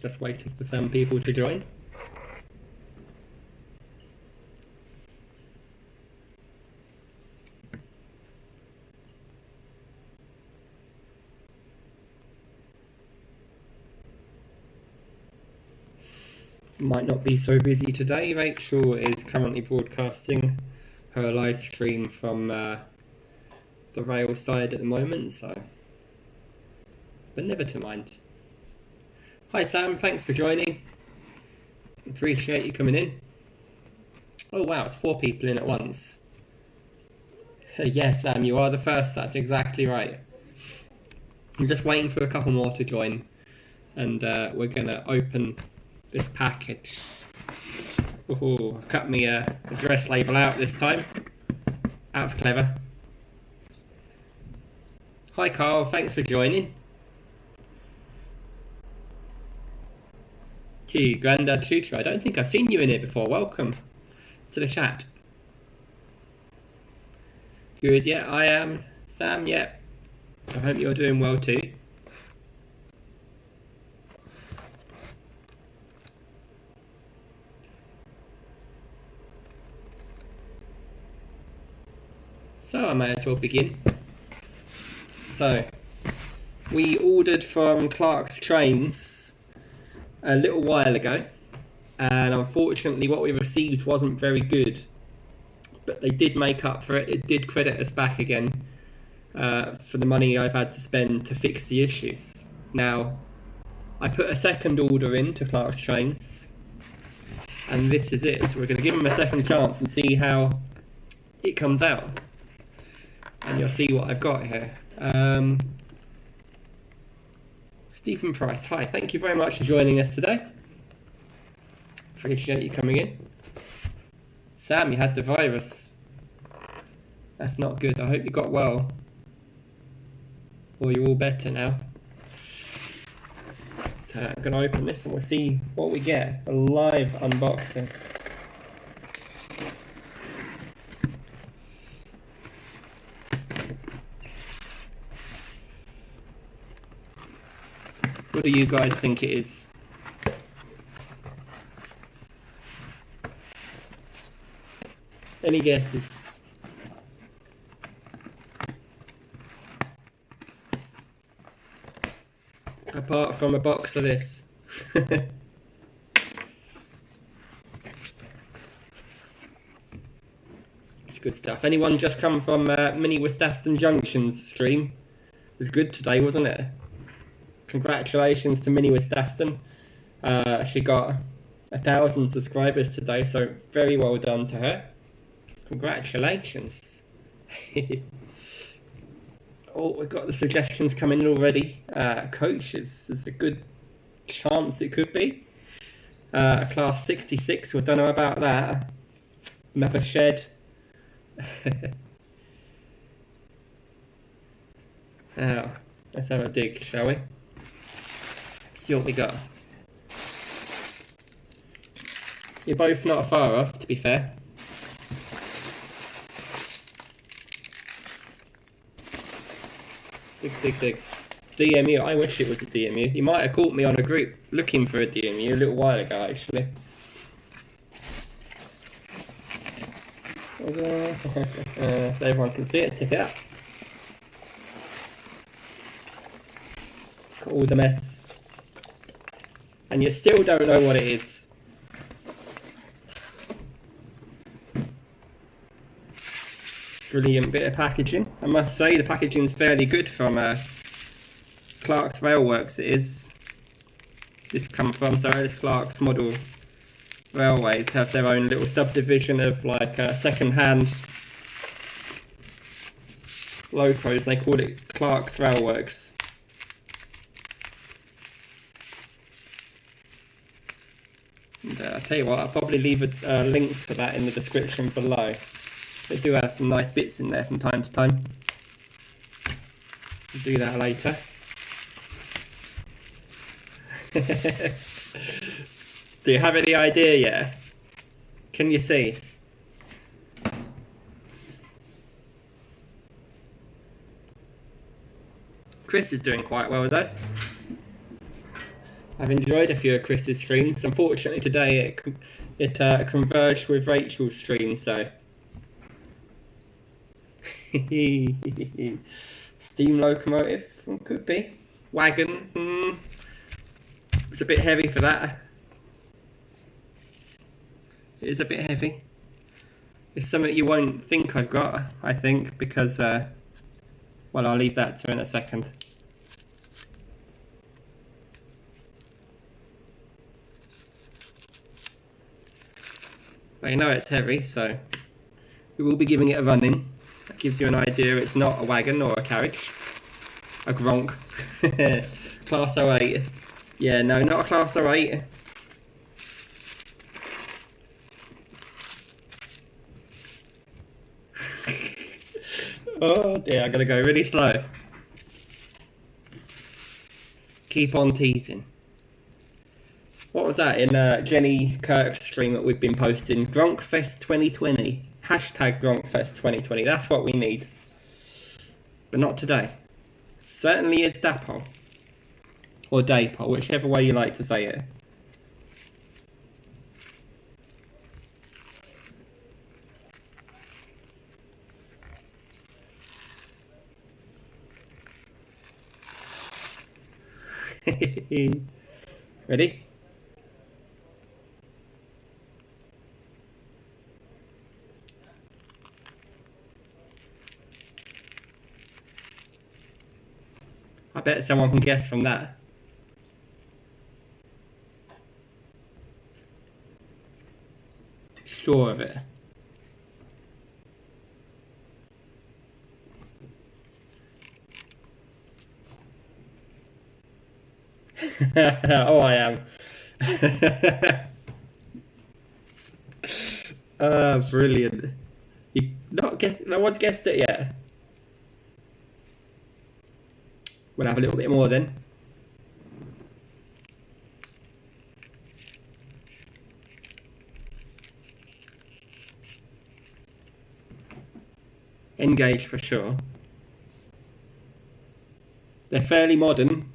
Just waiting for some people to join. Might not be so busy today. Rachel is currently broadcasting her live stream from the rail side at the moment, so but never to mind. Hi Sam, thanks for joining. Appreciate you coming in. Oh wow, it's 4 people in at once. Yes, Sam, you are the first. That's exactly right. I'm just waiting for a couple more to join, and we're gonna open this package. Oh, cut me a address label out this time. That's clever. Hi Carl, thanks for joining. Gee, Grandad Tutor, I don't think I've seen you in here before. Welcome to the chat. Good, yeah, I am. Sam, yeah. I hope you're doing well too. So I may as well begin. So, we ordered from Clark's Trains a little while ago, and unfortunately what we received wasn't very good, but they did make up for it. It did credit us back again for the money I've had to spend to fix the issues. Now, I put a second order in to Clark's Trains, and this is it. So we're going to give them a second chance and see how it comes out. And you'll see what I've got here. Stephen Price, hi, thank you very much for joining us today. Appreciate you coming in. Sam, you had the virus. That's not good. I hope you got well. Or you're all better now. So I'm going to open this and we'll see what we get. A live unboxing. What do you guys think it is? Any guesses? Apart from a box of this. It's good stuff. Anyone just come from Mini Westaston Junction's stream? It was good today, wasn't it? Congratulations to Mini Westaston. She got 1,000 subscribers today, so very well done to her. Congratulations. Oh, we've got the suggestions coming in already. Coaches, there's a good chance it could be. A class 66, we don't know about that. Another shed. Now, let's have a dig, shall we? See what we got. You're both not far off, to be fair. Dig. DMU, I wish it was a DMU. You might have caught me on a group looking for a DMU a little while ago, actually. So everyone can see it, check it out. Got all the mess. And you still don't know what it is. Brilliant bit of packaging. I must say the packaging's fairly good from Clark's Railworks. It is. This comes from, sorry, this Clark's Model Railways have their own little subdivision of like second-hand locos. They call it Clark's Railworks. And I'll tell you what, I'll probably leave a link for that in the description below. They do have some nice bits in there from time to time. We'll do that later. Do you have any idea yet? Can you see? Chris is doing quite well though. I've enjoyed a few of Chris's streams. Unfortunately today it converged with Rachel's stream, so... Steam locomotive, could be. Wagon, it's a bit heavy for that. It is a bit heavy. It's something you won't think I've got, I think, because, well, I'll leave that to in a second. But you know it's heavy, so we will be giving it a run in. That gives you an idea it's not a wagon or a carriage. A Gronk. Class 08. Yeah, no, not a Class 08. Oh dear, I'm gonna go really slow. Keep on teasing. What was that in Jenny Kirk's stream that we've been posting? Gronkfest 2020. Hashtag Gronkfest 2020. That's what we need. But not today. Certainly is Dapol. Or Dapol, whichever way you like to say it. Ready? I bet someone can guess from that. Sure of it. Oh, I am. Brilliant. You not guess? No one's guessed it yet. We'll have a little bit more then. Engage for sure. They're fairly modern.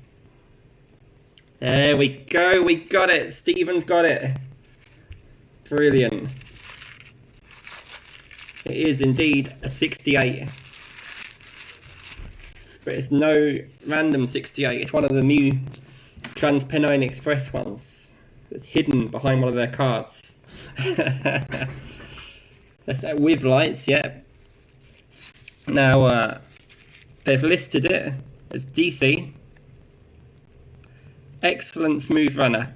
There we go, we got it. Stephen's got it. Brilliant. It is indeed a 68. But it's no random 68. It's one of the new TransPennine Express ones. It's hidden behind one of their cards. That's with lights, yeah. Now, they've listed it as DC. Excellent smooth runner.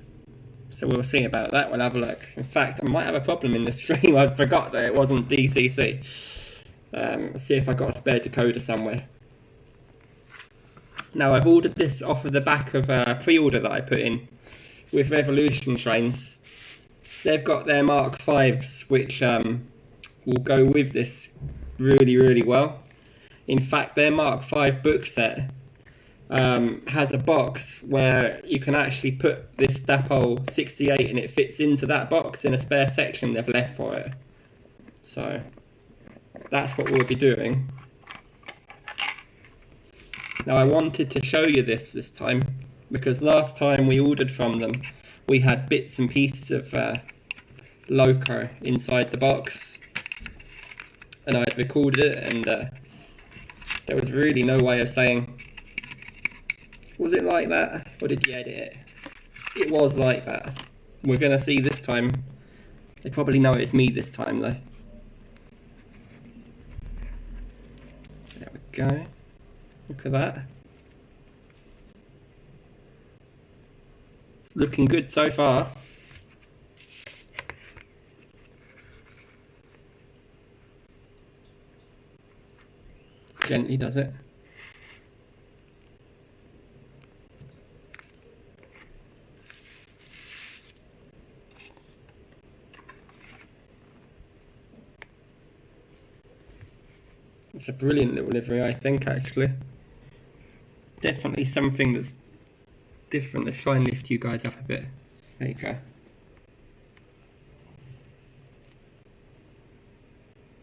So we'll see about that. We'll have a look. In fact, I might have a problem in the stream. I forgot that it wasn't DCC. Let's see if I got a spare decoder somewhere. Now, I've ordered this off of the back of a pre-order that I put in with Revolution trains. They've got their Mark 5s, which will go with this really, really well. In fact, their Mark 5 book set has a box where you can actually put this Dapol 68 and it fits into that box in a spare section they've left for it. So that's what we'll be doing. Now I wanted to show you this time because last time we ordered from them we had bits and pieces of Loco inside the box and I had recorded it and there was really no way of saying, was it like that or did you edit it? It was like that. We're going to see this time. They probably know it's me this time though. There we go. Look at that. It's looking good so far. Gently does it. It's a brilliant little livery, I think, actually. Definitely something that's different. Let's try and lift you guys up a bit. There you go.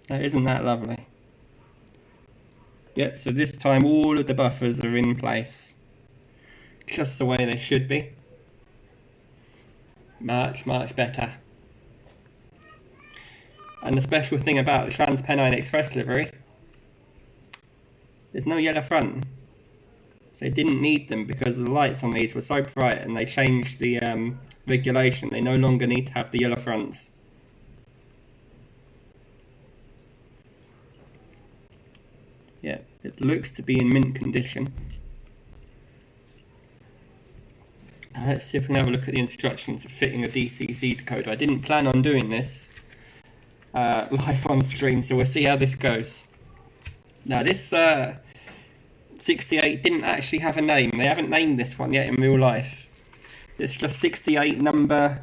Now, isn't that lovely? Yep, so this time all of the buffers are in place. Just the way they should be. Much better. And the special thing about the TransPennine Express livery, there's no yellow front. So they didn't need them because the lights on these were so bright, and they changed the regulation. They no longer need to have the yellow fronts. Yeah, it looks to be in mint condition. Let's see if we can have a look at the instructions for fitting a DCC decoder. I didn't plan on doing this live on stream, so we'll see how this goes. Now this 68 didn't actually have a name. They haven't named this one yet in real life. It's just 68 number,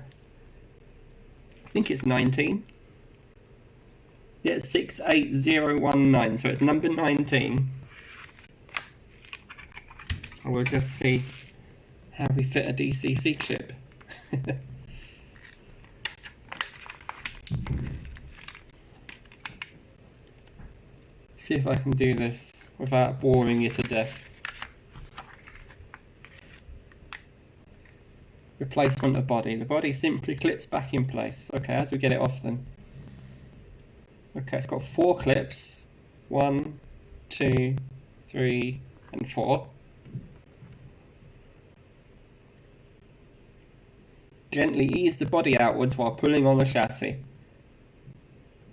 I think it's 19. Yeah, 68019, so it's number 19. And we'll just see how we fit a DCC chip. See if I can do this without boring you to death. Replacement of body. The body simply clips back in place. Okay, how do we get it off then? Okay, it's got 4 clips. 1, 2, 3, and 4. Gently ease the body outwards while pulling on the chassis.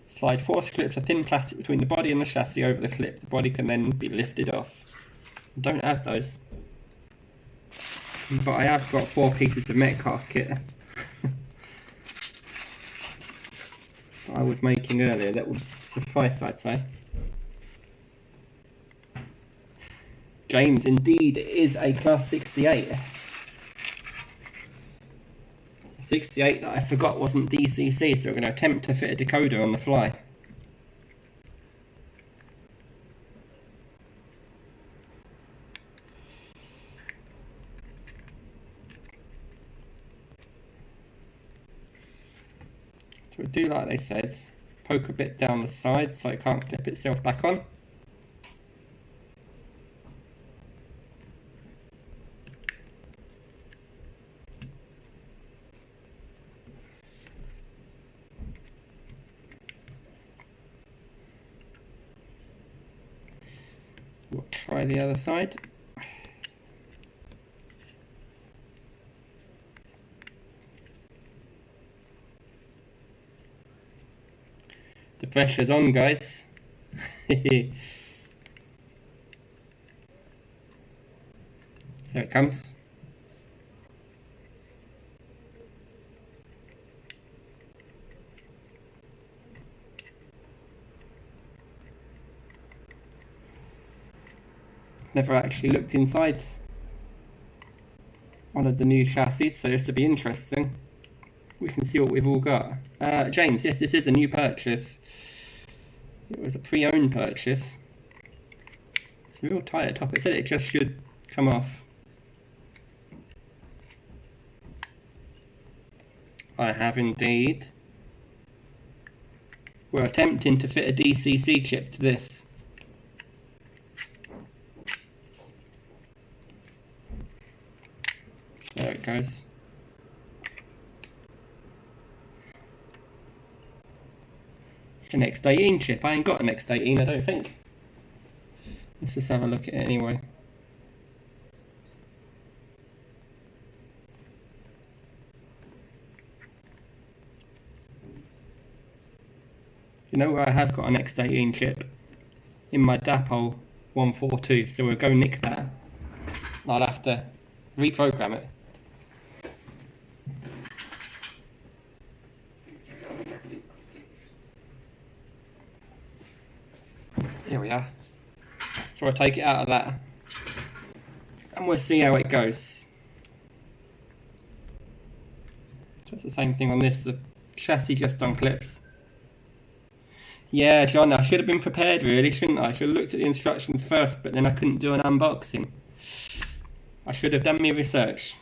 Slide 4 clips of thin plastic between the body and the chassis over the clip. The body can then be lifted off. I don't have those. But I have got 4 pieces of Metcalf kit I was making earlier. That would suffice, I'd say. James indeed is a Class 68. 68 that I forgot wasn't DCC, so we're going to attempt to fit a decoder on the fly. So we'll do like they said, poke a bit down the side so it can't clip itself back on. We'll try the other side. The pressure's on, guys. Here it comes. Never actually looked inside one of the new chassis, so this will be interesting. We can see what we've all got. James, yes, this is a new purchase. It was a pre-owned purchase. It's real tight at the top. It said it just should come off. I have indeed. We're attempting to fit a DCC chip to this. There it goes. It's an X18 chip. I ain't got an X18, I don't think. Let's just have a look at it anyway. You know where I have got an X18 chip? In my Dapol 142, so we'll go nick that. I'll have to reprogram it. Here we are. So I'll take it out of that and we'll see how it goes. So it's the same thing on this, the chassis just unclips. Yeah, John, I should have been prepared really, shouldn't I? I should have looked at the instructions first, but then I couldn't do an unboxing. I should have done my research.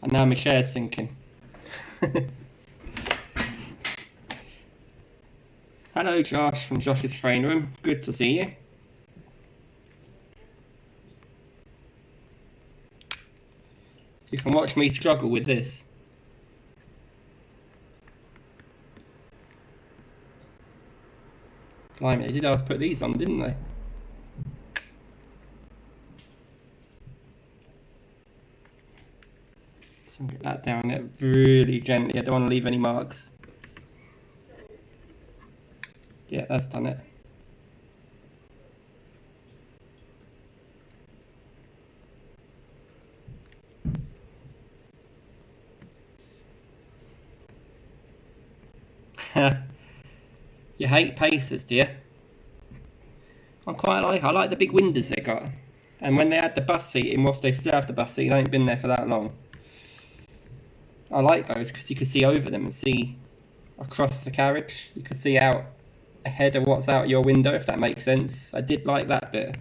And now my chair's sinking. Hello Josh from Josh's Frame Room, good to see you. You can watch me struggle with this. Blimey, they did have to put these on, didn't they? So get that down there really gently. I don't want to leave any marks. Yeah, that's done it. You hate Pacers, do you? I like the big windows they got. And when they had the bus seating, whilst they still have the bus seating, I ain't been there for that long. I like those because you can see over them and see across the carriage. You can see out ahead of what's out your window, if that makes sense. I did like that bit.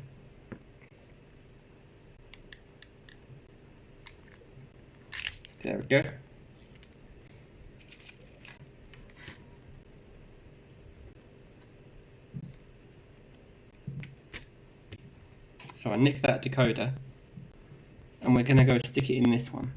There we go. So I nicked that decoder and we're going to go stick it in this one.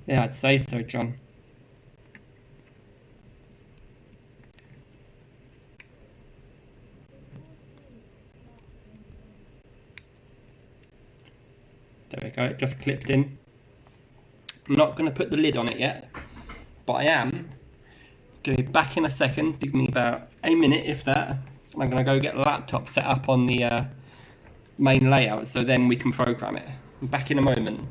Yeah, I'd say so, John. There we go, it just clipped in. I'm not going to put the lid on it yet, but I am going to be back in a second. Give me about a minute, if that. I'm going to go get the laptop set up on the main layout, so then we can program it. I'm back in a moment.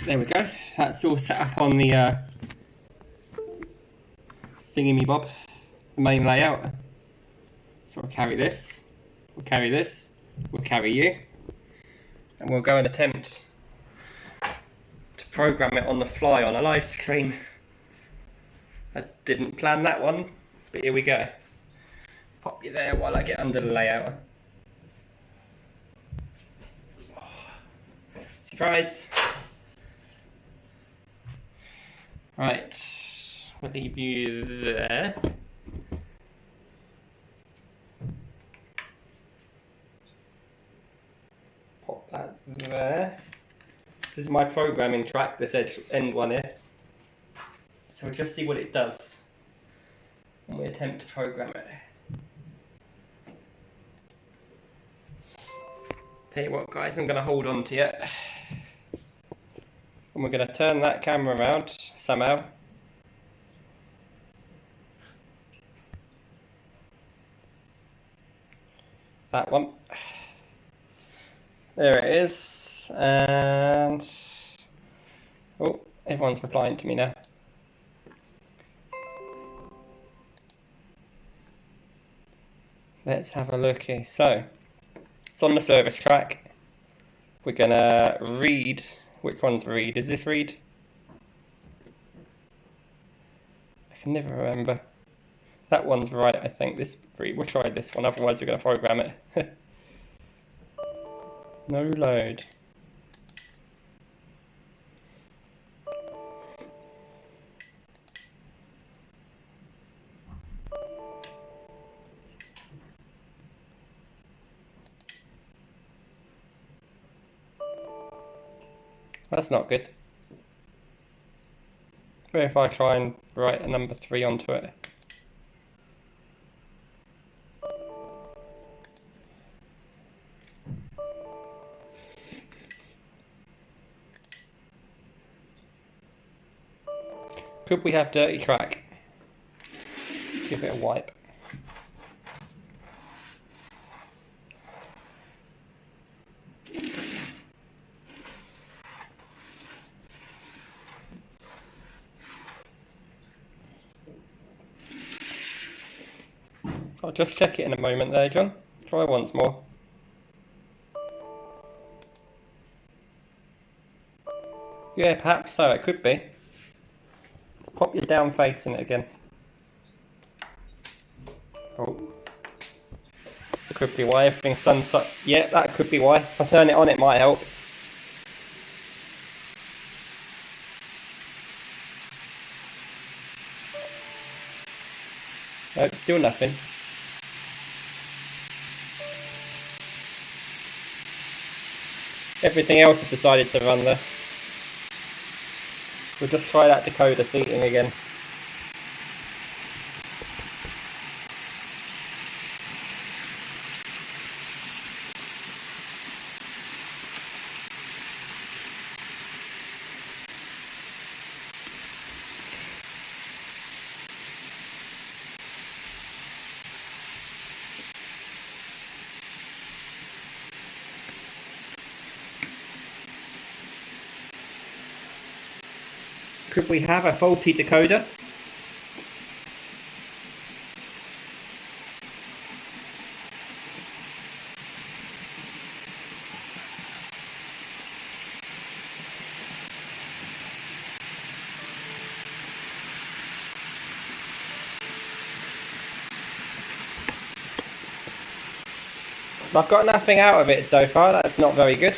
There we go. That's all set up on the thingy-me-bob, the main layout. So we'll carry this, we'll carry this, we'll carry you, and we'll go and attempt to program it on the fly on a live stream. I didn't plan that one, but here we go. Pop you there while I get under the layout. Surprise! Right, we'll leave you there. Pop that there. This is my programming track, this end one here. So we'll just see what it does when we attempt to program it. Tell you what guys, I'm going to hold on to it. And we're going to turn that camera around somehow. That one. There it is. And oh, everyone's replying to me now. Let's have a look here. So, it's on the service track. We're going to read. Which one's read? Is this read? I can never remember. That one's right, I think. This read. We'll try this one, otherwise we're going to program it. No load. That's not good. What if I try and write a number 3 onto it? Could we have dirty track? Let's give it a wipe. I'll just check it in a moment there, John. Try once more. Yeah, perhaps so, it could be. Let's pop your down face in it again. Oh. Could be why everything's sunset. Yeah, that could be why. If I turn it on, it might help. Nope, still nothing. Everything else has decided to run there. We'll just try that decoder seating again. Could we have a faulty decoder? I've got nothing out of it so far, that's not very good.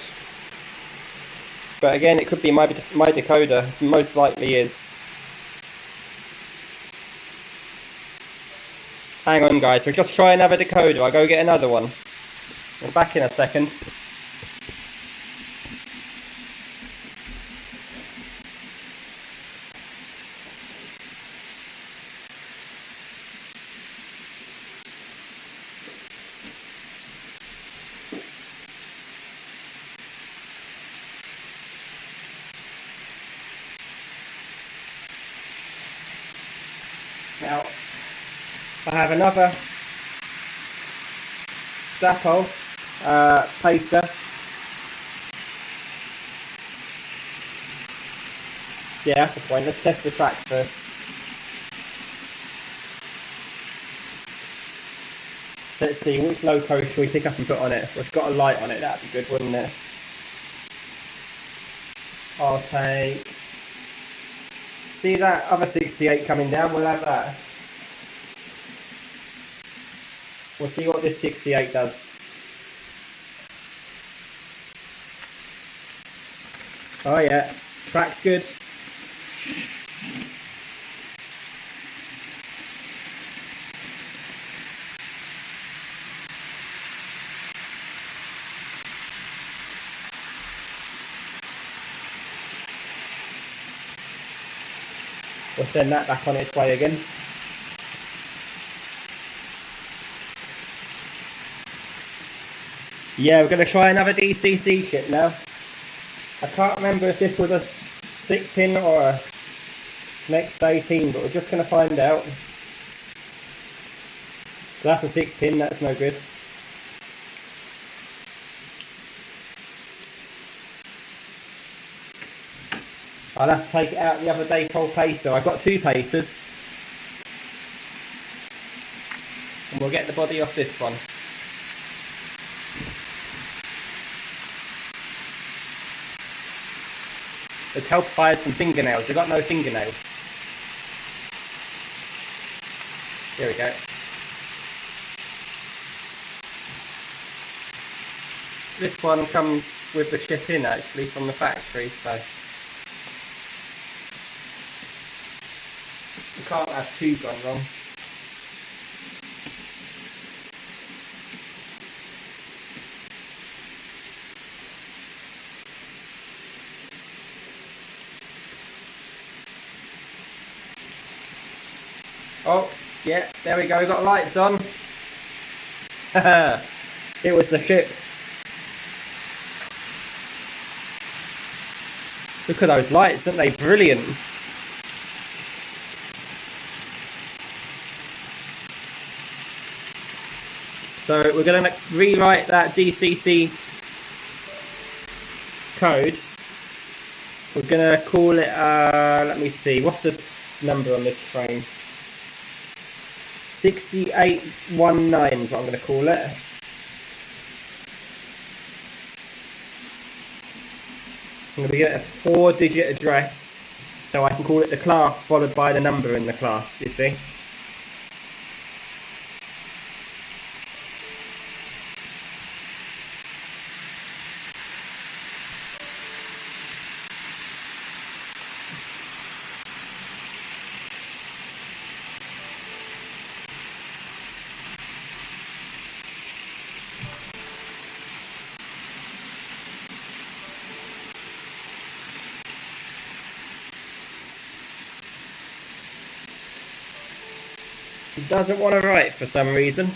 But again, it could be my decoder, most likely is. Hang on guys, we'll just try another decoder, I'll go get another one. We're back in a second. Now, I have another Dapol pacer. Yeah, that's the point. Let's test the track first. Let's see, which loco should we pick up and put on it? If it's got a light on it, that'd be good, wouldn't it? I'll take... See that other 68 coming down? We'll have that. We'll see what this 68 does. Oh yeah, track's good. We'll send that back on its way again. Yeah, we're going to try another DCC kit now. I can't remember if this was a 6-pin or a next 18, but we're just going to find out. So that's a 6-pin, that's no good. I'll have to take it out the other Dapol pacer. I've got 2 pacers. And we'll get the body off this one. Let's help if I had some fingernails. I've got no fingernails. Here we go. This one comes with the chip in actually from the factory, so you can't have 2 gone wrong. Oh, yeah, there we go, got lights on. It was the ship. Look at those lights, aren't they brilliant? So we're going to rewrite that DCC code. We're going to call it, let me see, what's the number on this train? 6819 is what I'm going to call it. I'm going to get a 4-digit address, so I can call it the class followed by the number in the class, you see. It doesn't want to write for some reason.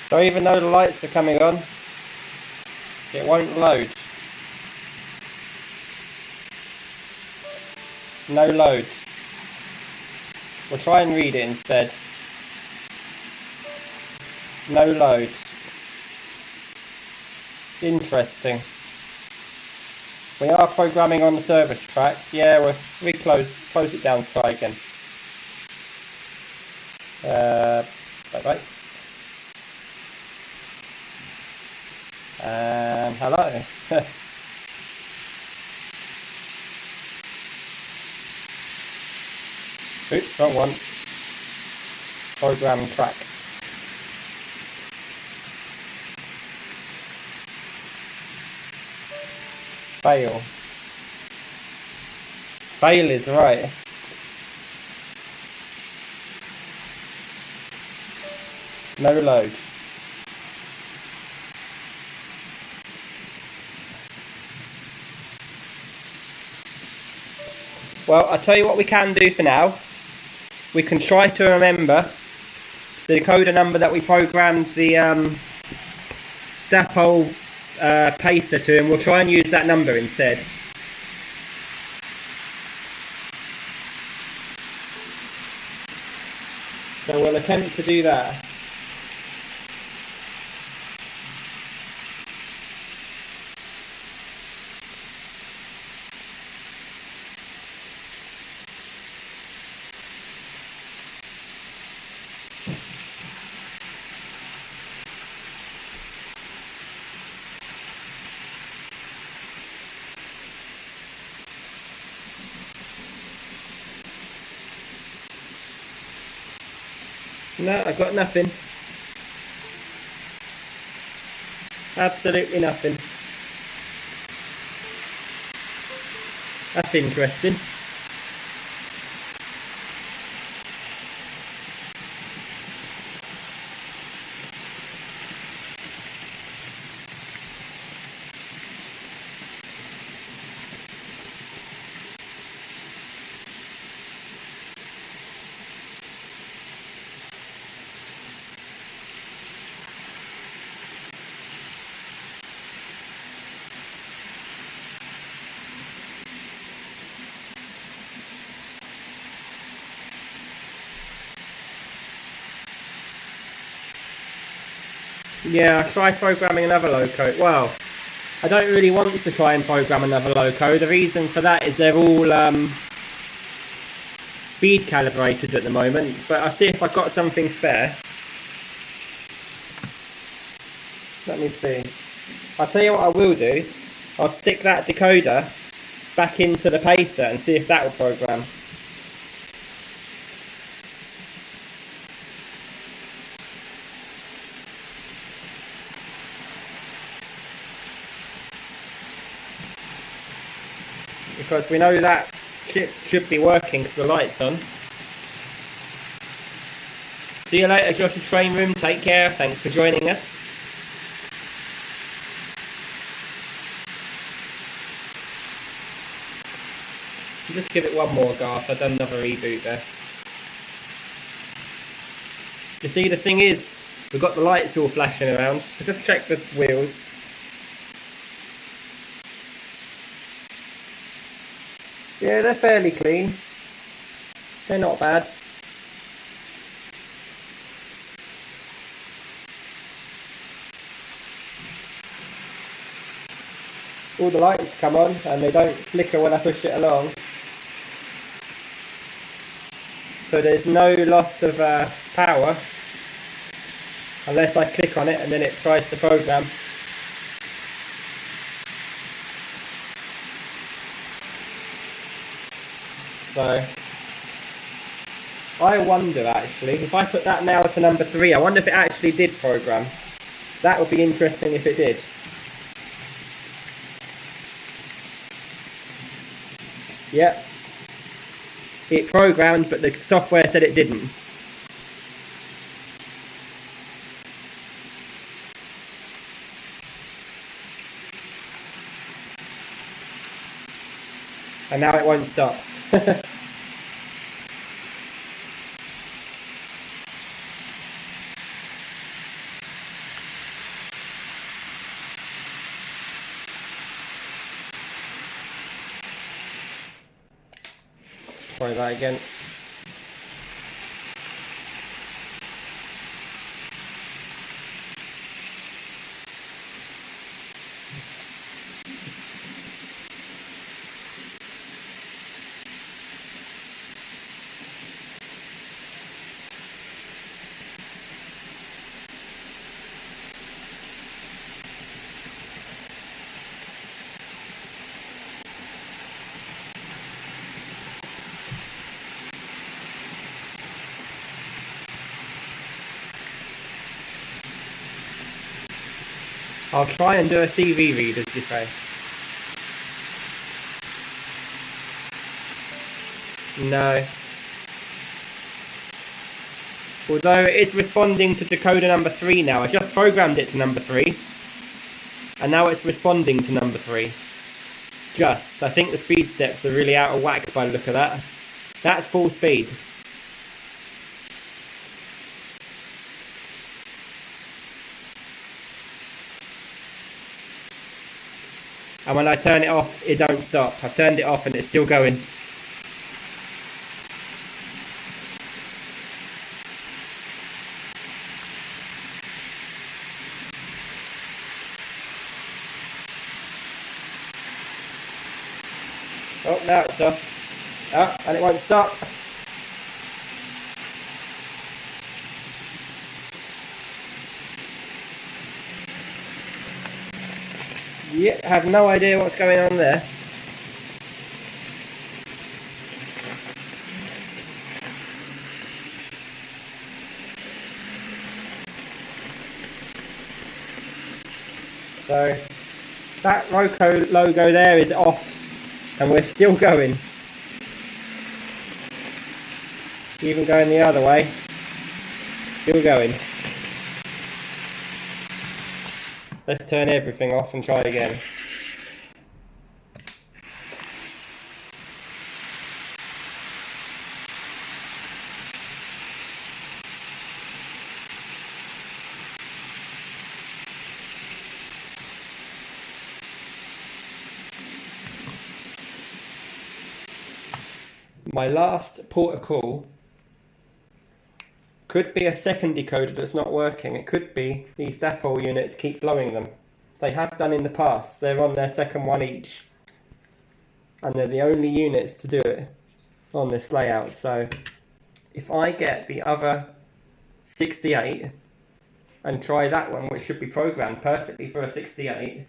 So even though the lights are coming on, it won't load. No load. We'll try and read it instead. No load. Interesting. We are programming on the service track. Yeah, we close it down, try again. Bye. Hello. Oops, wrong one. Program track. Fail. Fail is right. No load. Well, I'll tell you what we can do for now. We can try to remember the decoder number that we programmed the Dapol pacer to, and we'll try and use that number instead. So we'll attempt to do that. No, I've got nothing. Absolutely nothing. That's interesting. Yeah, I tried programming another low-code. Well, I don't really want to try and program another low-code. The reason for that is they're all speed calibrated at the moment, but I'll see if I've got something spare. Let me see. I'll tell you what I will do. I'll stick that decoder back into the pacer and see if that will program. because we know that chip should be working because the light's on. See you later, Josh's Train Room. Take care. Thanks for joining us. Just give it one more go. I've done another reboot there. You see, the thing is, we've got the lights all flashing around. So just check the wheels. Yeah, they're fairly clean. They're not bad. All the lights come on and they don't flicker when I push it along. So there's no loss of power unless I click on it and then it tries to program. So I wonder actually, if I put that now to number 3, I wonder if it actually did program. That would be interesting if it did. Yep. It programmed, but the software said it didn't. And now it won't stop. Try that again. I'll try and do a CV read, as you say. No. Although it is responding to decoder number 3 now. I just programmed it to number 3. And now it's responding to number 3. Just. I think the speed steps are really out of whack by the look of that. That's full speed. And when I turn it off, it don't stop. I've turned it off and it's still going. Oh, now it's off. Oh, and it won't stop. Yeah, I have no idea what's going on there. So, that Roku logo there is off, and we're still going. Even going the other way, still going. Let's turn everything off and try again. My last port of call could be a second decoder that's not working. It could be these dipole units keep blowing them. They have done in the past. They're on their second one each. And they're the only units to do it on this layout. So if I get the other 68 and try that one, which should be programmed perfectly for a 68,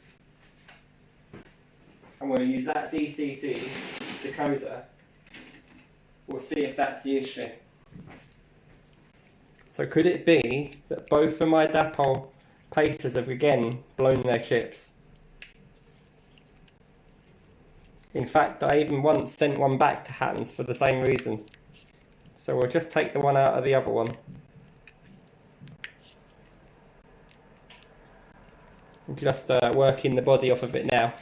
I'm going to use that DCC decoder. We'll see if that's the issue. So could it be that both of my dipole pacers have again blown their chips? In fact, I even once sent one back to Hattons for the same reason. So we'll just take the one out of the other one. And just working the body off of it now.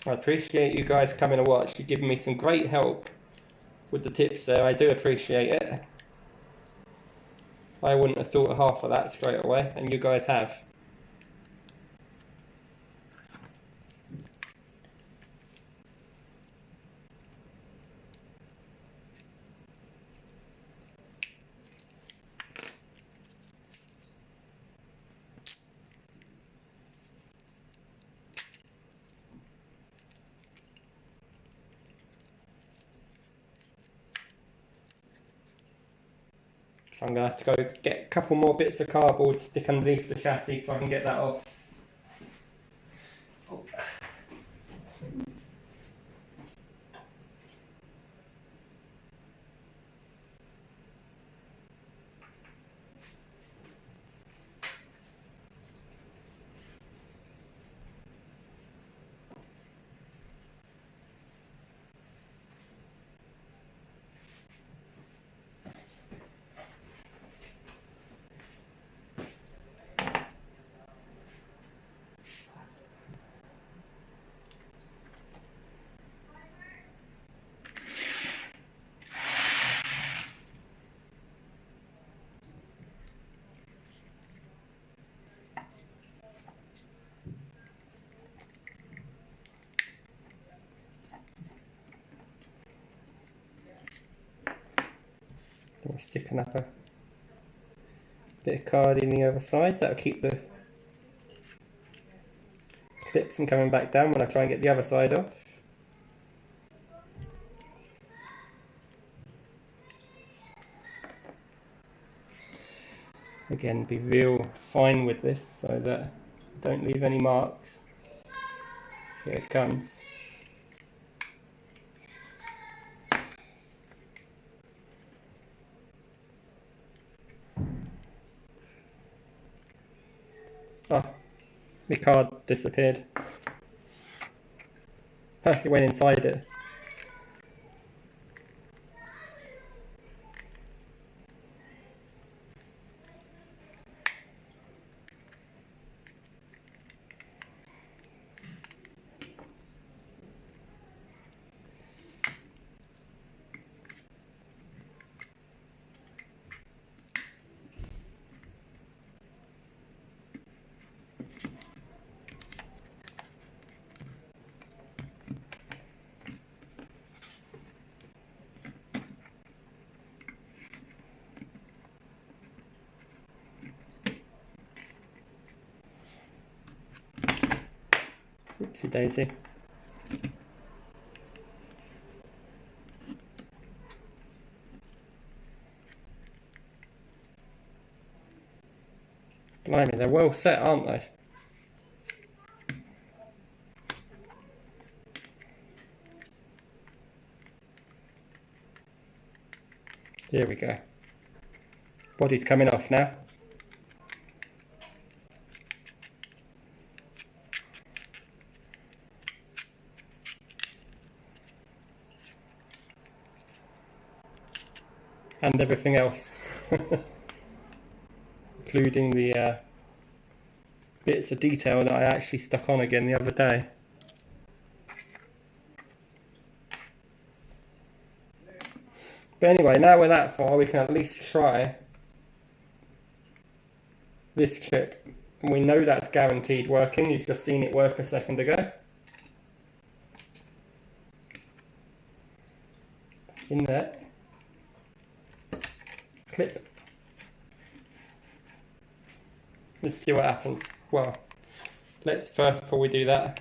I appreciate you guys coming to watch. You've given me some great help with the tips there. I do appreciate it. I wouldn't have thought of half of that straight away, and you guys have. So I'm going to have to go get a couple more bits of cardboard to stick underneath the chassis so I can get that off. Oh. I'll stick another bit of card in the other side. That'll keep the clip from coming back down when I try and get the other side off. Again, be real fine with this so that don't leave any marks. Here it comes. Oh, my card disappeared. It went inside it. Oopsie daisy. Blimey, they're well set, aren't they? Here we go. Body's coming off now. And everything else, including the bits of detail that I actually stuck on again the other day. But anyway, now we're that far, we can at least try this clip. And we know that's guaranteed working. You've just seen it work a second ago. In there. Clip. Let's see what happens. Well, let's first, before we do that,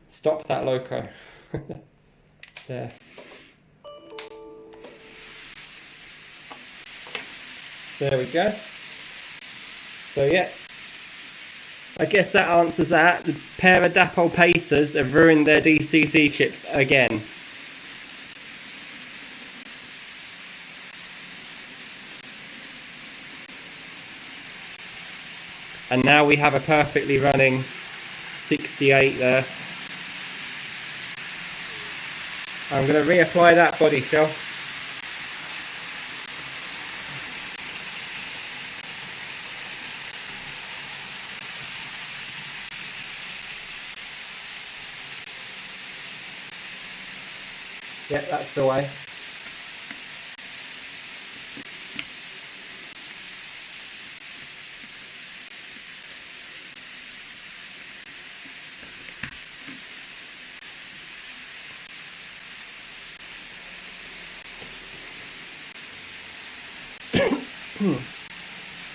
stop that loco. There. There we go. So yeah, I guess that answers that. The pair of Dapol Pacers have ruined their DCC chips again. And now we have a perfectly running 68 there. I'm going to reapply that body shell. Yep, that's the way.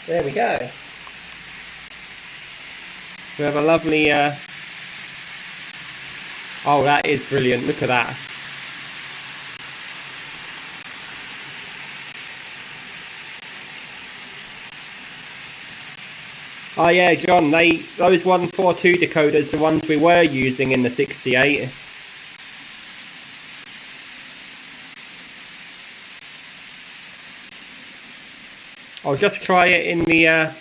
There we go. We have a lovely, oh, that is brilliant, look at that. Oh yeah, John, those 142 decoders, the ones we were using in the 68. I'll just try it in the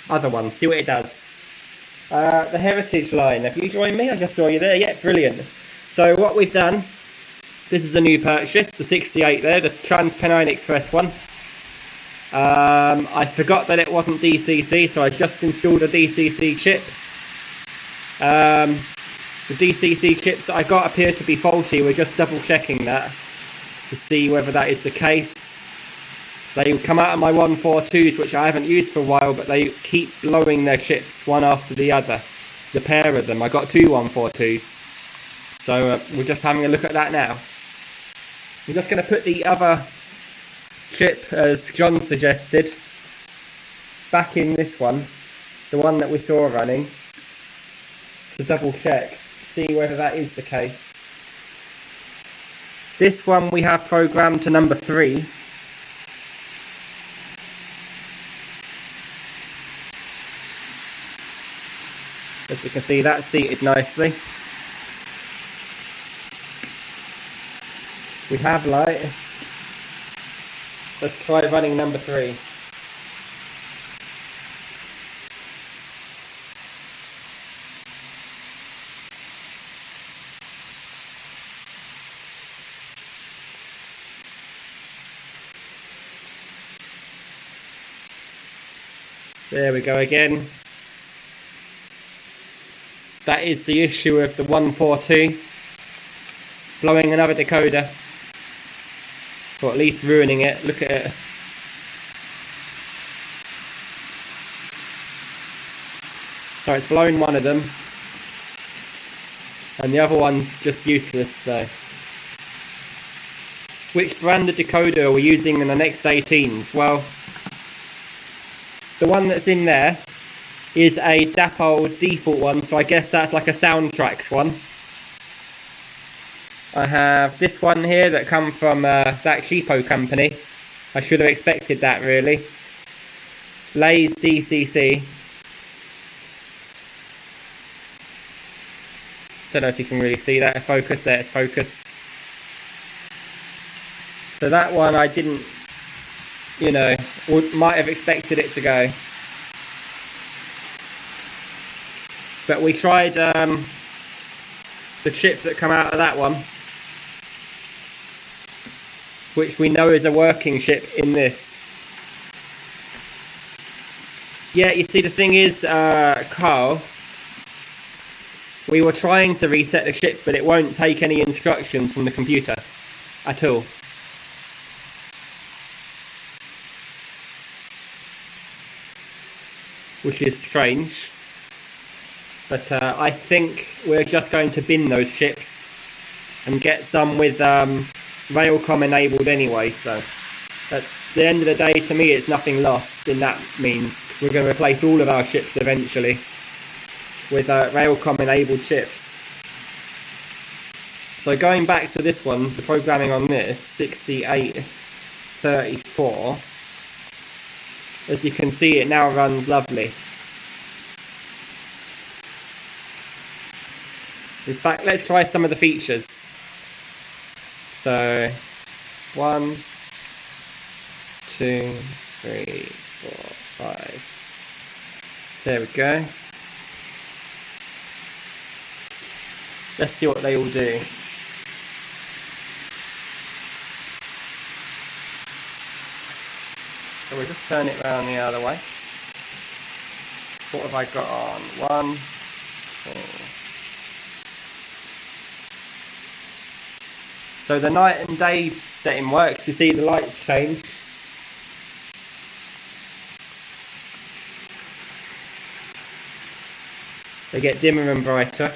other one, see what it does. The Heritage line, have you joined me? I just saw you there, yeah, brilliant. So what we've done, this is a new purchase, the 68 there, the TransPennine Express one. I forgot that it wasn't DCC, so I just installed a DCC chip. The DCC chips that I got appear to be faulty. We're just double checking that to see whether that is the case. They come out of my 142s, which I haven't used for a while, but they keep blowing their chips one after the other. The pair of them. I got two 142s. So we're just having a look at that now. I'm just going to put the other chip, as John suggested, back in this one, the one that we saw running, to double check, see whether that is the case. This one we have programmed to number 3. As you can see, that's seated nicely. We have light. Let's try running number 3. There we go again. That is the issue of the 142. Blowing another decoder. Or at least ruining it. Look at it. So it's blown one of them. And the other one's just useless, so. Which brand of decoder are we using in the next 18s? Well, the one that's in there is a Dapol default one, so I guess that's like a Soundtrax one. I have this one here that come from that cheapo company. I should have expected that, really. Lay's DCC. Don't know if you can really see that. Focus, there, it's focus. So that one I didn't, you know, might have expected it to go. But we tried the chip that come out of that one, which we know is a working chip in this. Yeah, you see, the thing is, Carl, we were trying to reset the chip, but it won't take any instructions from the computer at all. Which is strange. But I think we're just going to bin those chips and get some with Railcom enabled anyway. So at the end of the day, to me, it's nothing lost in that means. We're going to replace all of our chips eventually with Railcom enabled chips. So going back to this one, the programming on this, 6834, as you can see, it now runs lovely. In fact, let's try some of the features. So, 1, 2, 3, 4, 5. There we go. Let's see what they all do. So we'll just turn it around the other way. What have I got on? 1, 2. So the night and day setting works. You see the lights change. They get dimmer and brighter.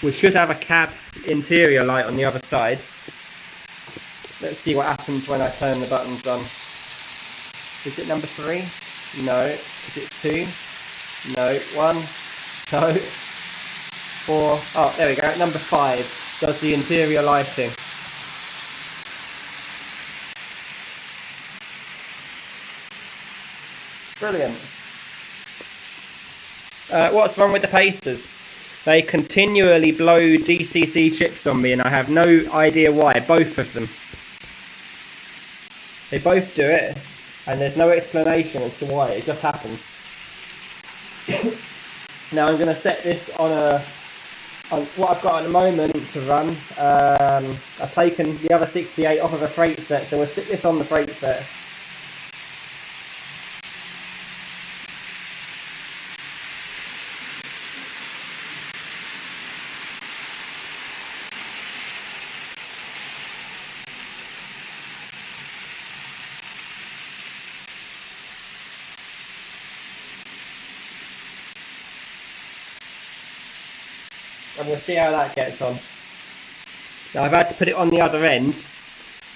We should have a cab interior light on the other side. Let's see what happens when I turn the buttons on. Is it number 3? No. Is it 2? No. 1? No. 4. Oh, there we go. Number 5 does the interior lighting. Brilliant. What's wrong with the Pacers? They continually blow DCC chips on me and I have no idea why, both of them. They both do it and there's no explanation as to why, it just happens. Now I'm going to set this on what I've got at the moment to run. I've taken the other 68 off of a freight set, so we'll stick this on the freight set. And we'll see how that gets on. Now I've had to put it on the other end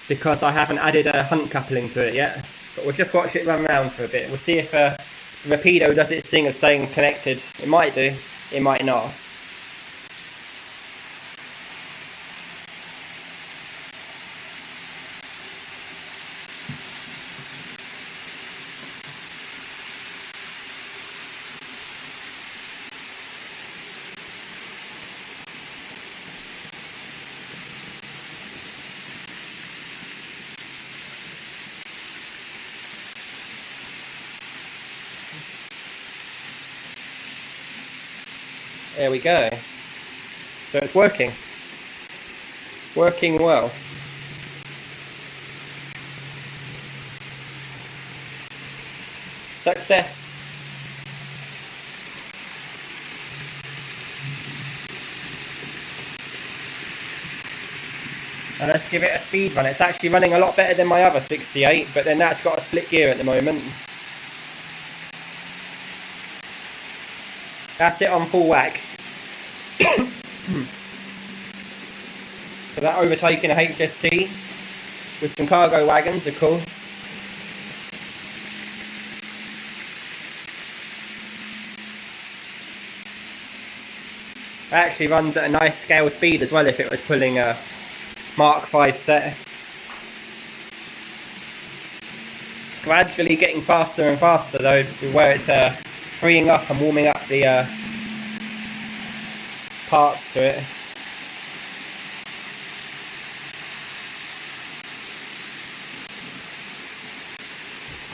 because I haven't added a hunt coupling to it yet. But we'll just watch it run around for a bit. We'll see if the Rapido does its thing of staying connected. It might do, it might not. There we go. So it's working. Working well. Success. And let's give it a speed run. It's actually running a lot better than my other 68, but then that's got a split gear at the moment. That's it on full whack. So that overtaking a HST with some cargo wagons, of course. It actually runs at a nice scale speed as well if it was pulling a Mark 5 set. Gradually getting faster and faster though, where it's freeing up and warming up the parts to it.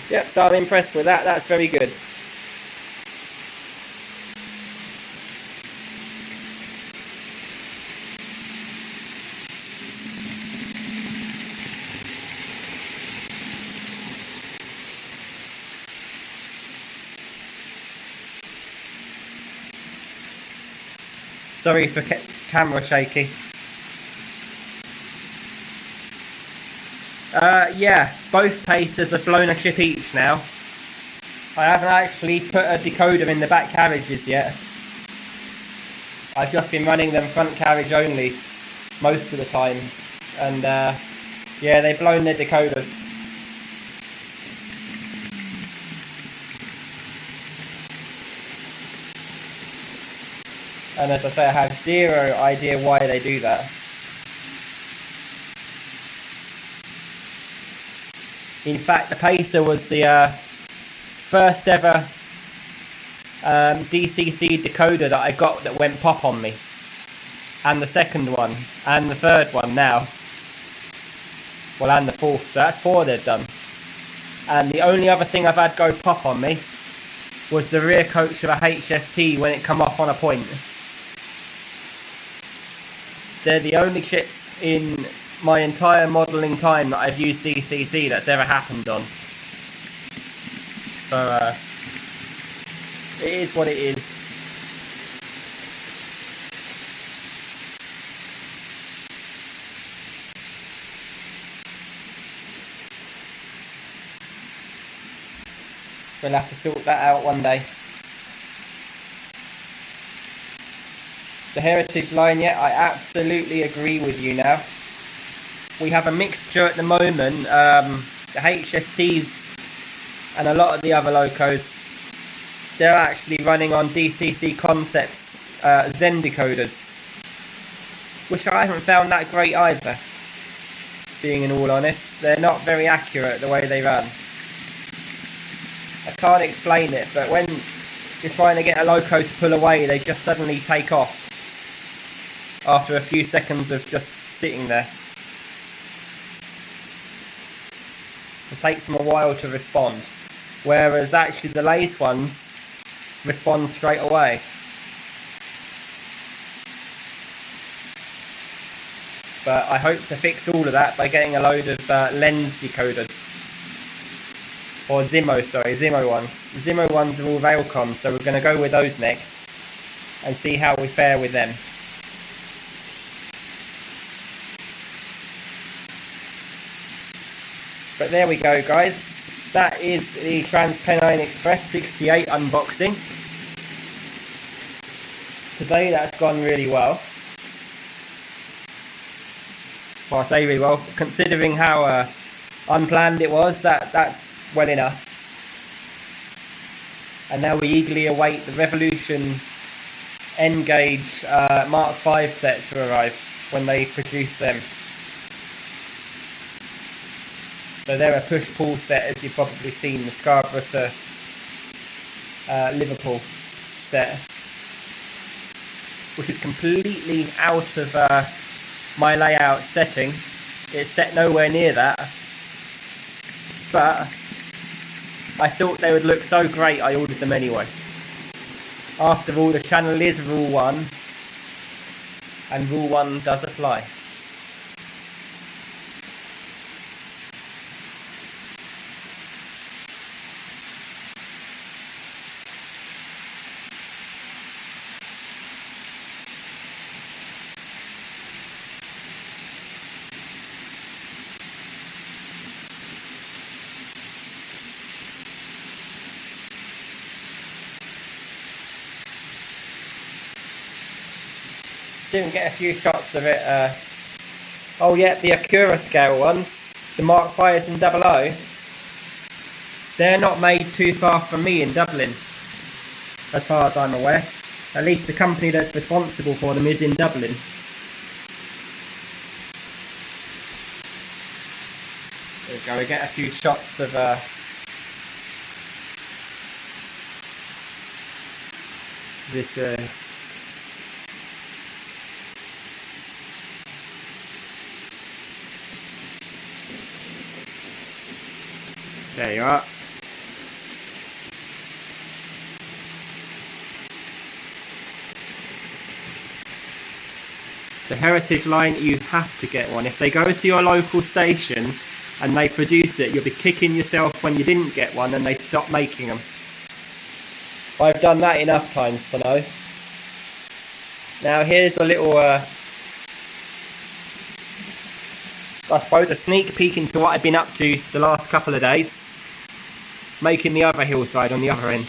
Yep, so I'm impressed with that, that's very good. Sorry for camera shaky. Yeah, both Pacers have blown a chip each now. I haven't actually put a decoder in the back carriages yet. I've just been running them front carriage only most of the time. And yeah, they've blown their decoders. And as I say, I have zero idea why they do that. In fact, the Pacer was the first ever DCC decoder that I got that went pop on me. And the second one. And the third one now. Well, and the fourth. So that's 4 they've done. And the only other thing I've had go pop on me was the rear coach of a HST when it come off on a point. They're the only ships in my entire modelling time that I've used DCC that's ever happened on. So it is what it is. We'll have to sort that out one day. The Heritage line, yeah, I absolutely agree with you now. We have a mixture at the moment. The HSTs and a lot of the other locos, they're actually running on DCC Concepts Zen decoders, which I haven't found that great either, being in all honest. They're not very accurate the way they run. I can't explain it, but when you're trying to get a loco to pull away, they just suddenly take off after a few seconds of just sitting there. It takes them a while to respond, whereas actually the lace ones respond straight away. But I hope to fix all of that by getting a load of lens decoders. Or Zimo, sorry, Zimo ones. Zimo ones are all Railcom, so we're going to go with those next and see how we fare with them. But there we go, guys. That is the TransPennine Express 68 unboxing. Today that's gone really well. Well, I say really well, considering how unplanned it was, that's well enough. And now we eagerly await the Revolution N-Gauge Mark V set to arrive when they produce them. So they're a push-pull set, as you've probably seen, the Scarborough to Liverpool set, which is completely out of my layout setting. It's set nowhere near that, but I thought they would look so great I ordered them anyway. After all, the channel is Rule 1, and Rule 1 does apply. Didn't get a few shots of it. Oh yeah, the Acura scale ones, the Mark V's in 00, they're not made too far from me in Dublin, as far as I'm aware. At least the company that's responsible for them is in Dublin. There we go, we get a few shots of this there you are. The Heritage line, you have to get one. If they go to your local station and they produce it, you'll be kicking yourself when you didn't get one and they stop making them. I've done that enough times to know. Now here's a little I suppose a sneak peek into what I've been up to the last couple of days, making the other hillside on the other end.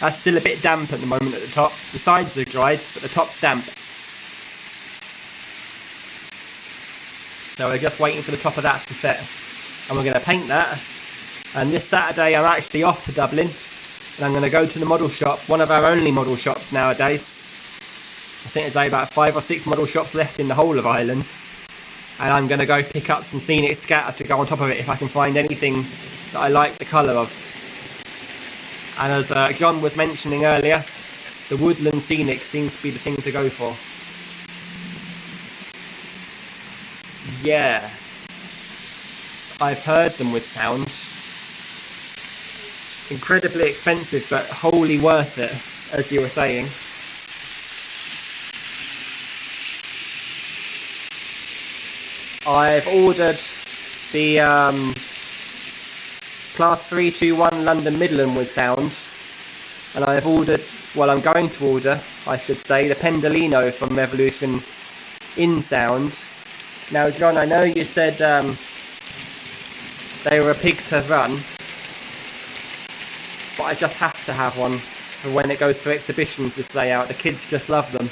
That's still a bit damp at the moment at the top. The sides are dried, but the top's damp. So we're just waiting for the top of that to set, and we're going to paint that. And this Saturday I'm actually off to Dublin, and I'm going to go to the model shop, one of our only model shops nowadays. I think there's about 5 or 6 model shops left in the whole of Ireland. And I'm going to go pick up some Scenic Scatter to go on top of it if I can find anything that I like the colour of. And as John was mentioning earlier, the Woodland Scenic seems to be the thing to go for. Yeah, I've heard them with sound. incredibly expensive, but wholly worth it, as you were saying. I've ordered the Class 321 London Midland with sound, and I've ordered, well, I'm going to order, I should say, the Pendolino from Revolution in sound. Now, John, I know you said they were a pig to run, but I just have to have one for when it goes to exhibitions this layout. The kids just love them.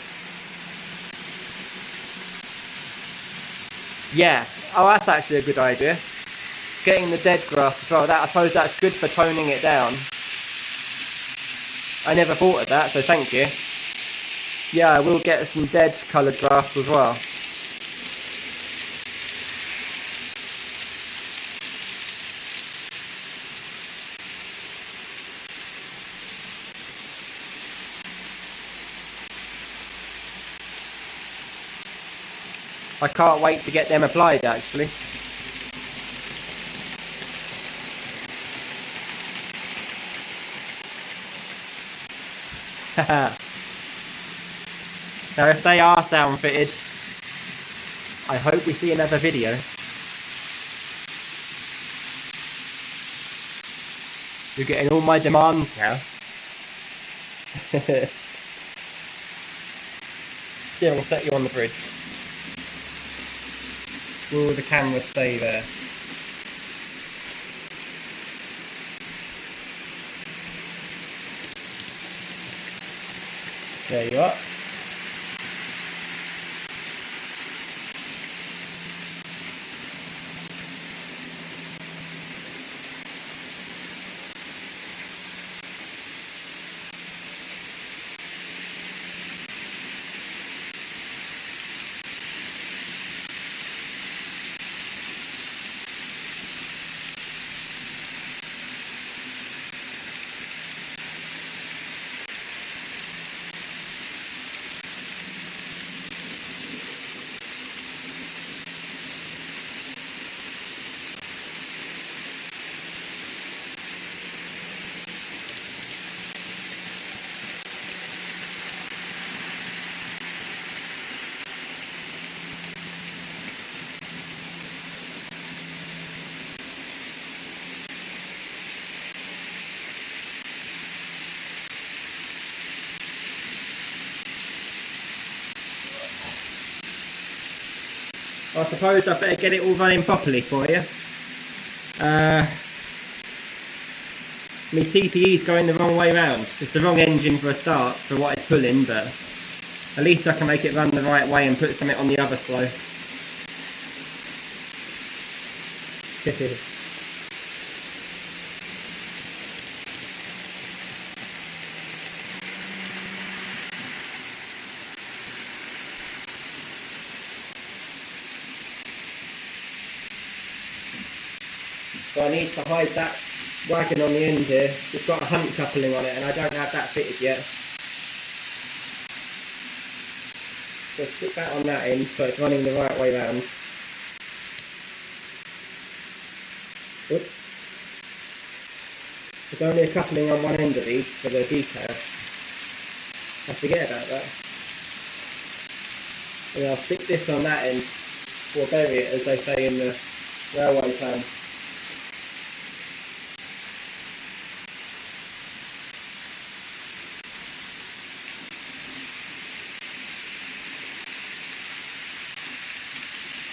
Yeah, oh, that's actually a good idea. Getting the dead grass as well, I suppose that's good for toning it down. I never thought of that, so thank you. Yeah, I will get some dead coloured grass as well. I can't wait to get them applied, actually. Now, if they are sound fitted, I hope we see another video. You're getting all my demands now. Still, I'll set you on the bridge. Will the camera stay there? There you are. I suppose I better get it all running properly for you. My TPE's going the wrong way round. It's the wrong engine for a start for what it's pulling, but at least I can make it run the right way and put something on the other slow. So I need to hide that wagon on the end here. It's got a hunt coupling on it and I don't have that fitted yet. So stick that on that end so it's running the right way round. Oops. There's only a coupling on one end of these for the detail. I forget about that. And I'll stick this on that end, or bury it as they say in the railway plans.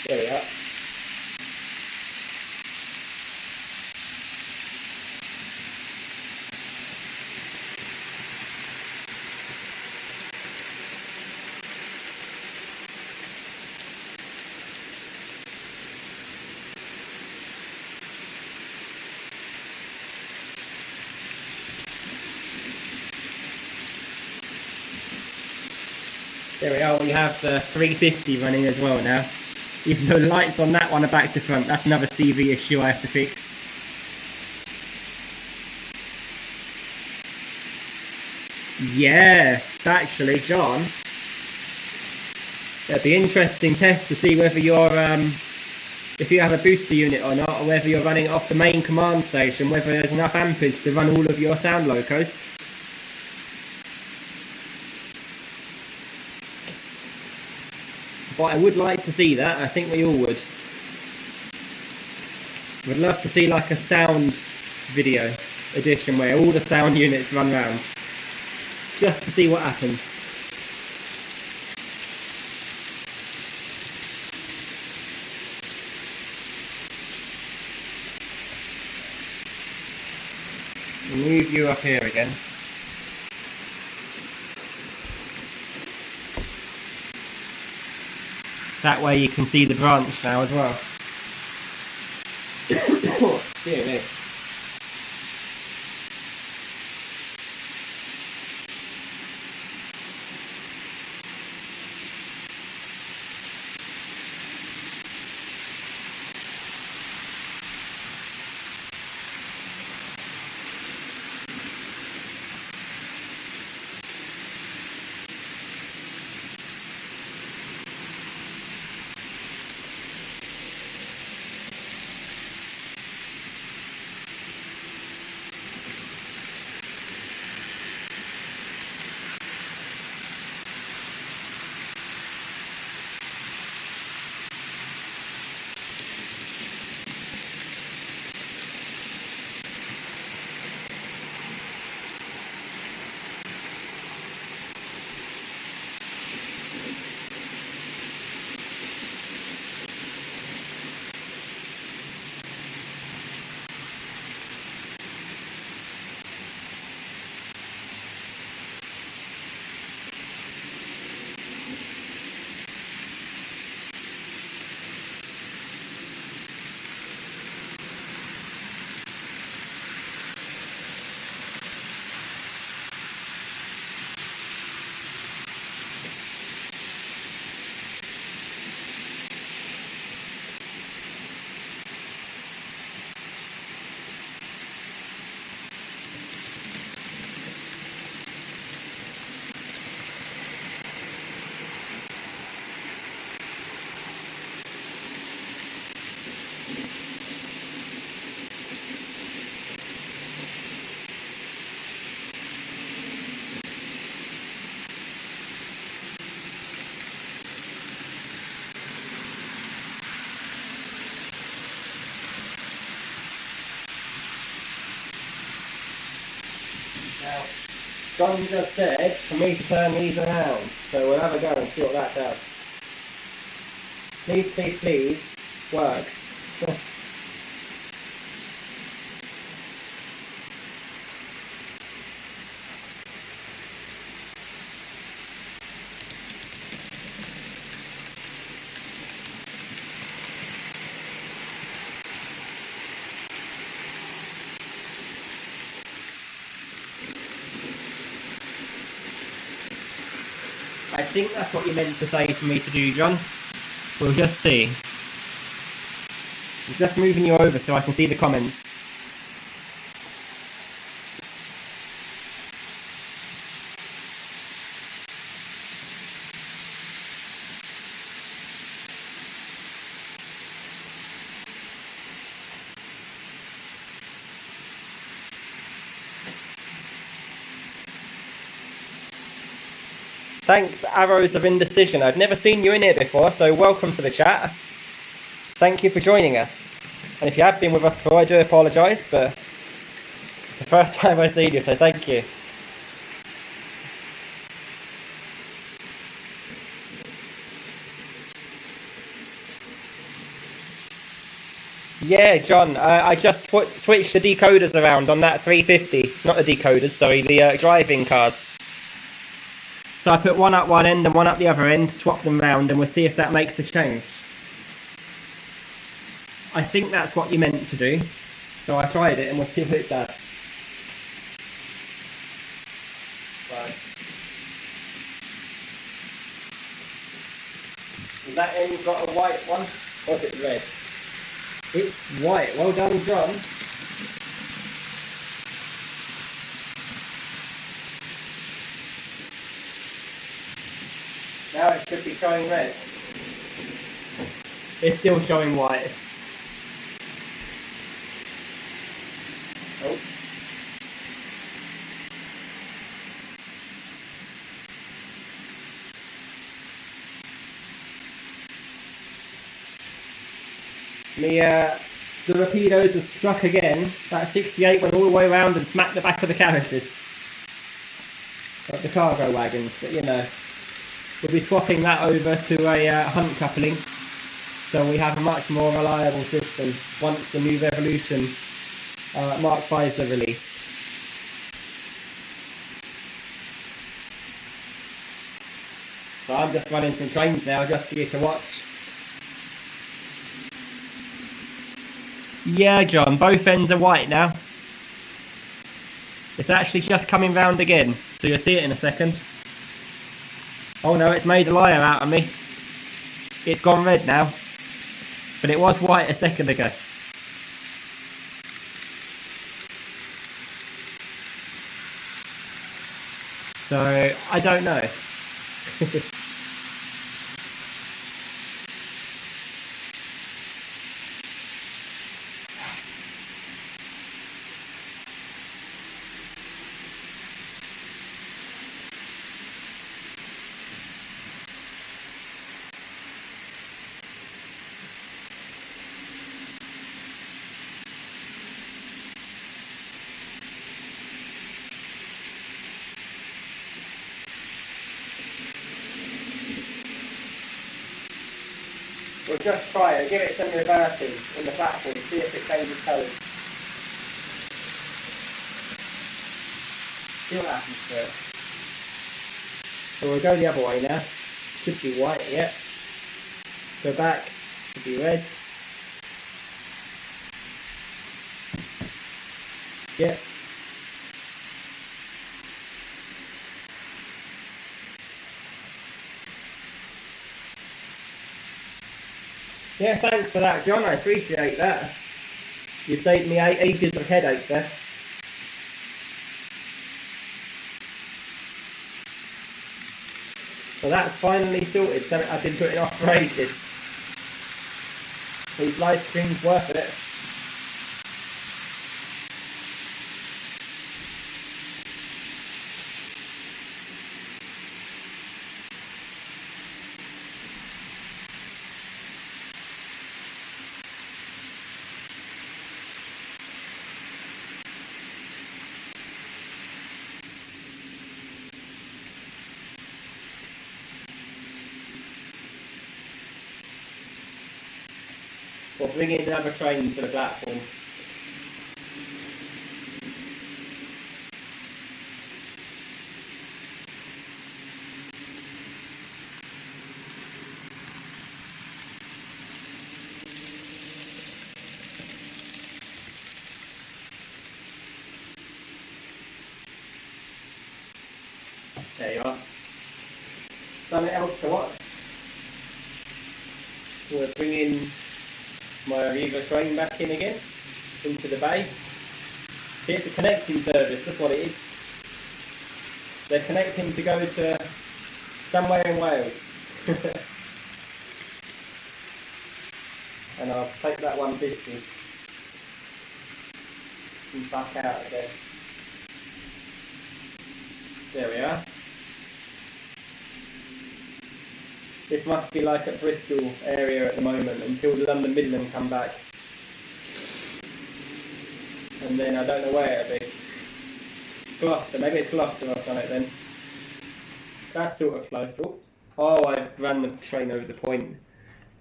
There we are. There we are, we have the 350 running as well now. Even though the lights on that one are back to front, that's another CV issue I have to fix. Yes, actually, John. It'd be an interesting test to see whether your if you have a booster unit or not, or whether you're running it off the main command station, whether there's enough amperage to run all of your sound locos. But I would like to see that. I think we all would. Would love to see like a sound video edition where all the sound units run round, just to see what happens. I'll move you up here again. That way you can see the branch now as well. Dear me. Now, John just said for me to turn these around, so we'll have a go and see what that does. Please, please, please, work. I think that's what you meant to say for me to do, John. We'll just see. I'm just moving you over so I can see the comments. Thanks, Arrows of Indecision. I've never seen you in here before, so welcome to the chat. Thank you for joining us. And if you have been with us before, I do apologise, but it's the first time I've seen you, so thank you. Yeah, John, I just switched the decoders around on that 350. Not the decoders, sorry, the driving cars. So I put one up one end and one up the other end, swap them round, and we'll see if that makes a change. I think that's what you meant to do. So I tried it and we'll see what it does. Right. Has that end got a white one? Or is it red? It's white. Well done, John. Now it should be showing red. It's still showing white. The Rapidos have struck again. That 68 went all the way around and smacked the back of the carriages. Like the cargo wagons, but you know. We'll be swapping that over to a Hunt coupling. So we have a much more reliable system once the new Revolution Mark 5s are released. So I'm just running some trains now just for you to watch. Yeah, John, both ends are white now. It's actually just coming round again, so you'll see it in a second. Oh no, it's made a liar out of me. It's gone red now. But it was white a second ago. So, I don't know. We'll just try it, give it some reversing in the platform, see if it changes colours. See what happens to it. So we'll go the other way now. Should be white, yeah. Go back, should be red. Yeah. Yeah, thanks for that, John. I appreciate that. You saved me ages of headache there. So that's finally sorted. Something I've been putting off for ages. These live streams worth it. We'll bring in another train to the platform. There you are. Something else to watch. We'll bring in my Arriva train back in again, into the bay. See, it's a connecting service, that's what it is. They're connecting to go to somewhere in Wales. And I'll take that 150 and back out again. There we are. This must be like at Bristol area at the moment until the London Midland come back. And then I don't know where it'll be. Gloucester, maybe it's Gloucester or something then. That's sort of close. Oh, I've run the train over the point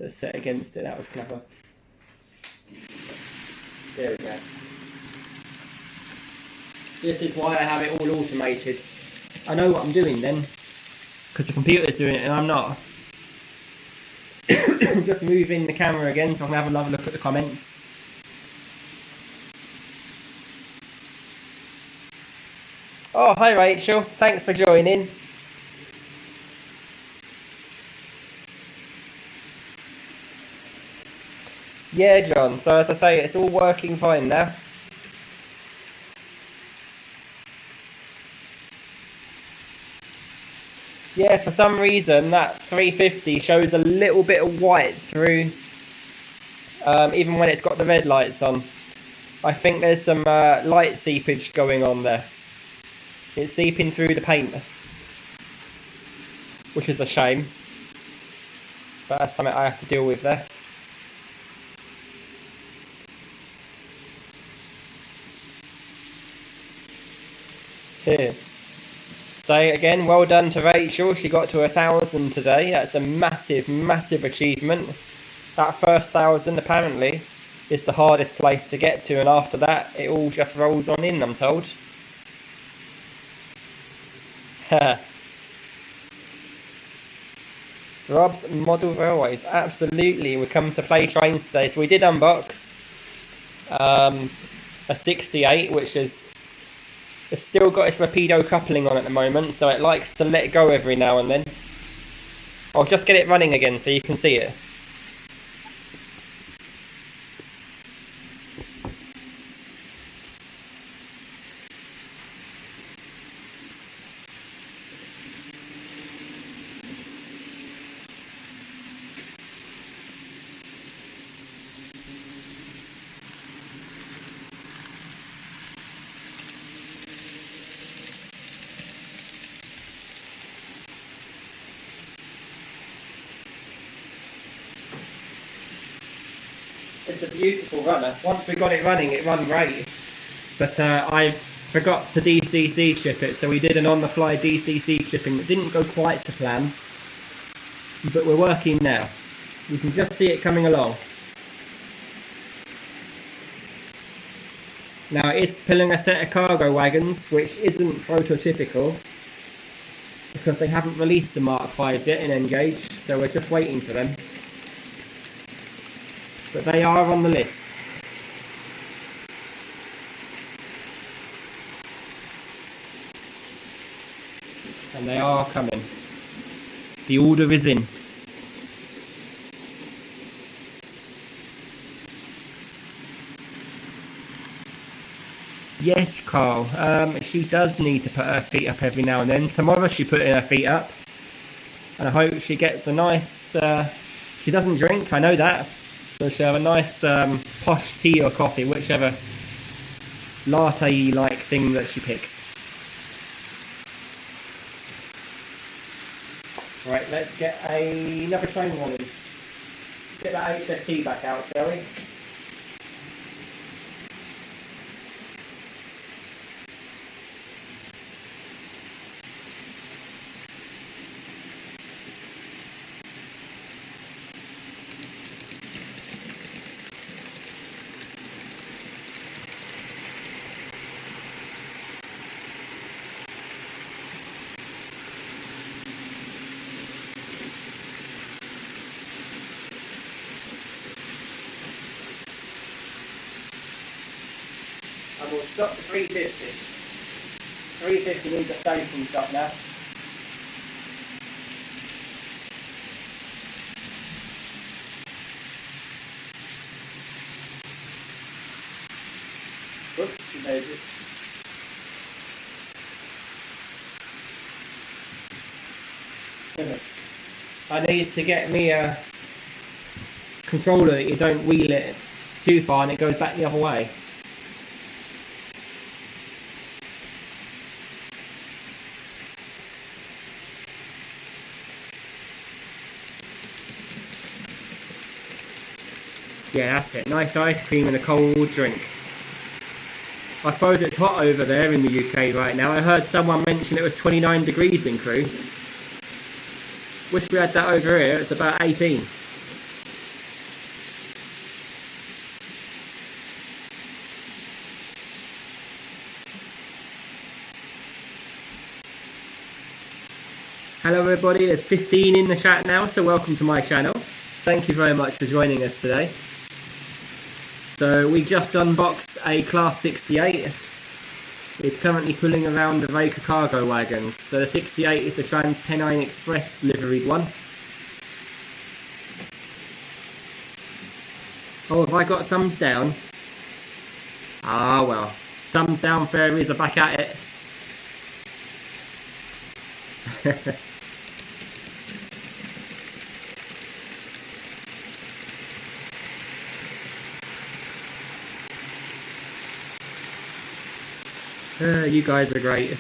that's set against it. That was clever. There we go. This is why I have it all automated. I know what I'm doing then, because the computer's doing it and I'm not. Just moving the camera again so I can have another look at the comments. Oh, hi Rachel, thanks for joining. Yeah, John, so as I say, it's all working fine now. Yeah, for some reason that 350 shows a little bit of white through, even when it's got the red lights on. I think there's some light seepage going on there. It's seeping through the paint, which is a shame, but that's something I have to deal with there. So again, well done to Rachel. She got to 1,000 today. That's a massive, massive achievement. That first 1,000 apparently is the hardest place to get to, and after that it all just rolls on in, I'm told. Rob's Model Railways, absolutely. We come to play trains today. So we did unbox a 68, which is, it's still got its Rapido coupling on at the moment, so it likes to let go every now and then. I'll just get it running again so you can see it. It's a beautiful runner. Once we got it running, it ran great. But I forgot to DCC chip it, so we did an on-the-fly DCC chipping that didn't go quite to plan. But we're working now. You can just see it coming along. Now it is pulling a set of cargo wagons, which isn't prototypical, because they haven't released the Mark 5s yet in N-Gage, so we're just waiting for them. But they are on the list. And they are coming. The order is in. Yes, Carl. She does need to put her feet up every now and then. Tomorrow she put in her feet up. And I hope she gets a nice... she doesn't drink, I know that. So she'll have a nice posh tea or coffee, whichever latte-like thing that she picks. Right, let's get another train running. Get that HST back out, shall we? And we'll stop the 350. 350 needs a station stop now. Whoops, baby. I need to get me a controller that you don't wheel it too far and it goes back the other way. Yeah, that's it. Nice ice cream and a cold drink. I suppose it's hot over there in the UK right now. I heard someone mention it was 29 degrees in Crewe. Wish we had that over here. It's about 18. Hello everybody, there's 15 in the chat now, so welcome to my channel. Thank you very much for joining us today. So we just unboxed a Class 68. It's currently pulling around the Raker cargo wagons. So the 68 is the Trans-Pennine Express liveried one. Oh, have I got a thumbs down? Ah well, thumbs down fairies are back at it. You guys are great.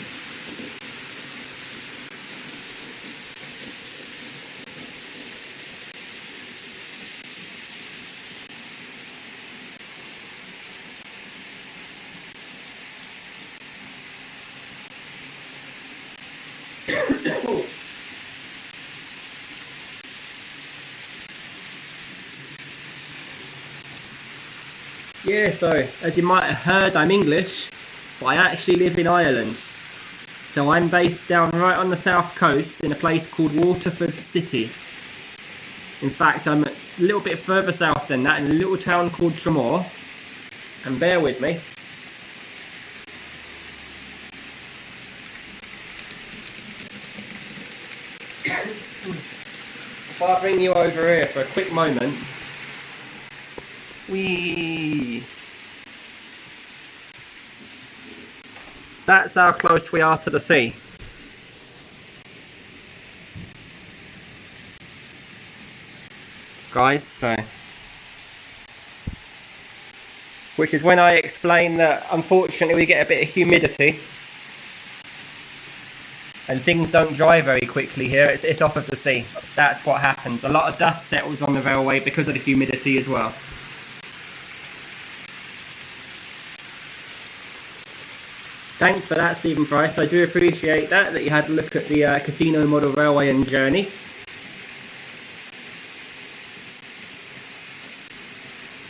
Yeah, so as you might have heard, I'm English, but I actually live in Ireland. So I'm based down right on the south coast in a place called Waterford City. In fact, I'm a little bit further south than that in a little town called Tramore. And bear with me. If I bring you over here for a quick moment. That's how close we are to the sea. Guys, so which is when I explain that unfortunately we get a bit of humidity and things don't dry very quickly here. It's off of the sea. That's what happens. A lot of dust settles on the railway because of the humidity as well. Thanks for that, Stephen Price. I do appreciate that you had a look at the casino model railway and journey.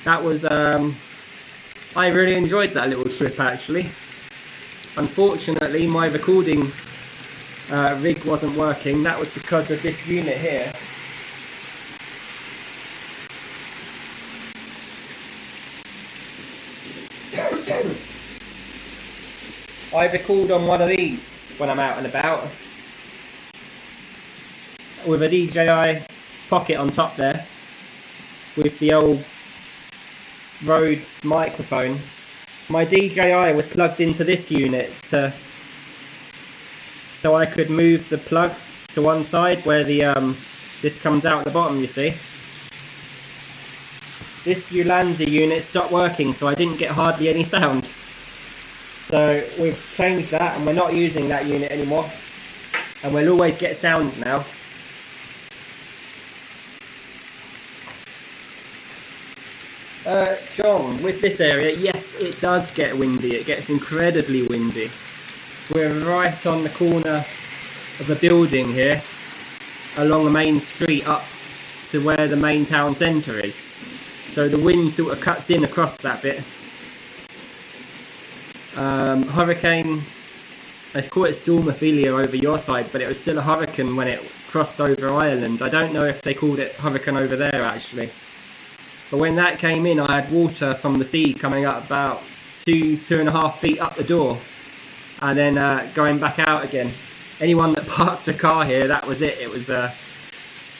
That was, I really enjoyed that little trip actually. Unfortunately, my recording rig wasn't working. That was because of this unit here. I record on one of these when I'm out and about with a DJI Pocket on top there with the old Rode microphone. My DJI was plugged into this unit so I could move the plug to one side where the this comes out at the bottom, you see. This Ulanzi unit stopped working, so I didn't get hardly any sound. So we've changed that and we're not using that unit anymore, and we'll always get sound now. John, with this area, yes, it does get windy. It gets incredibly windy. We're right on the corner of a building here, along the main street up to where the main town centre is. So the wind sort of cuts in across that bit. Hurricane, they call it Storm Ophelia over your side, but it was still a hurricane when it crossed over Ireland. I don't know if they called it hurricane over there actually. But when that came in, I had water from the sea coming up about 2.5 feet up the door, and then going back out again. Anyone that parked a car here, that was it. It was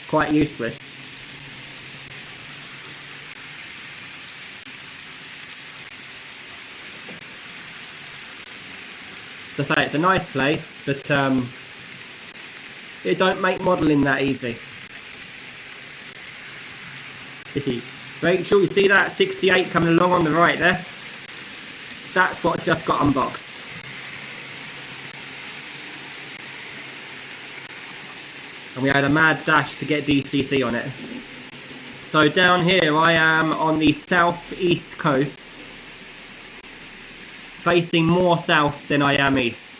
quite useless. So I say, it's a nice place, but it don't make modelling that easy. Rachel, you see that 68 coming along on the right there? That's what just got unboxed. And we had a mad dash to get DCC on it. So down here I am on the southeast coast, facing more south than I am east.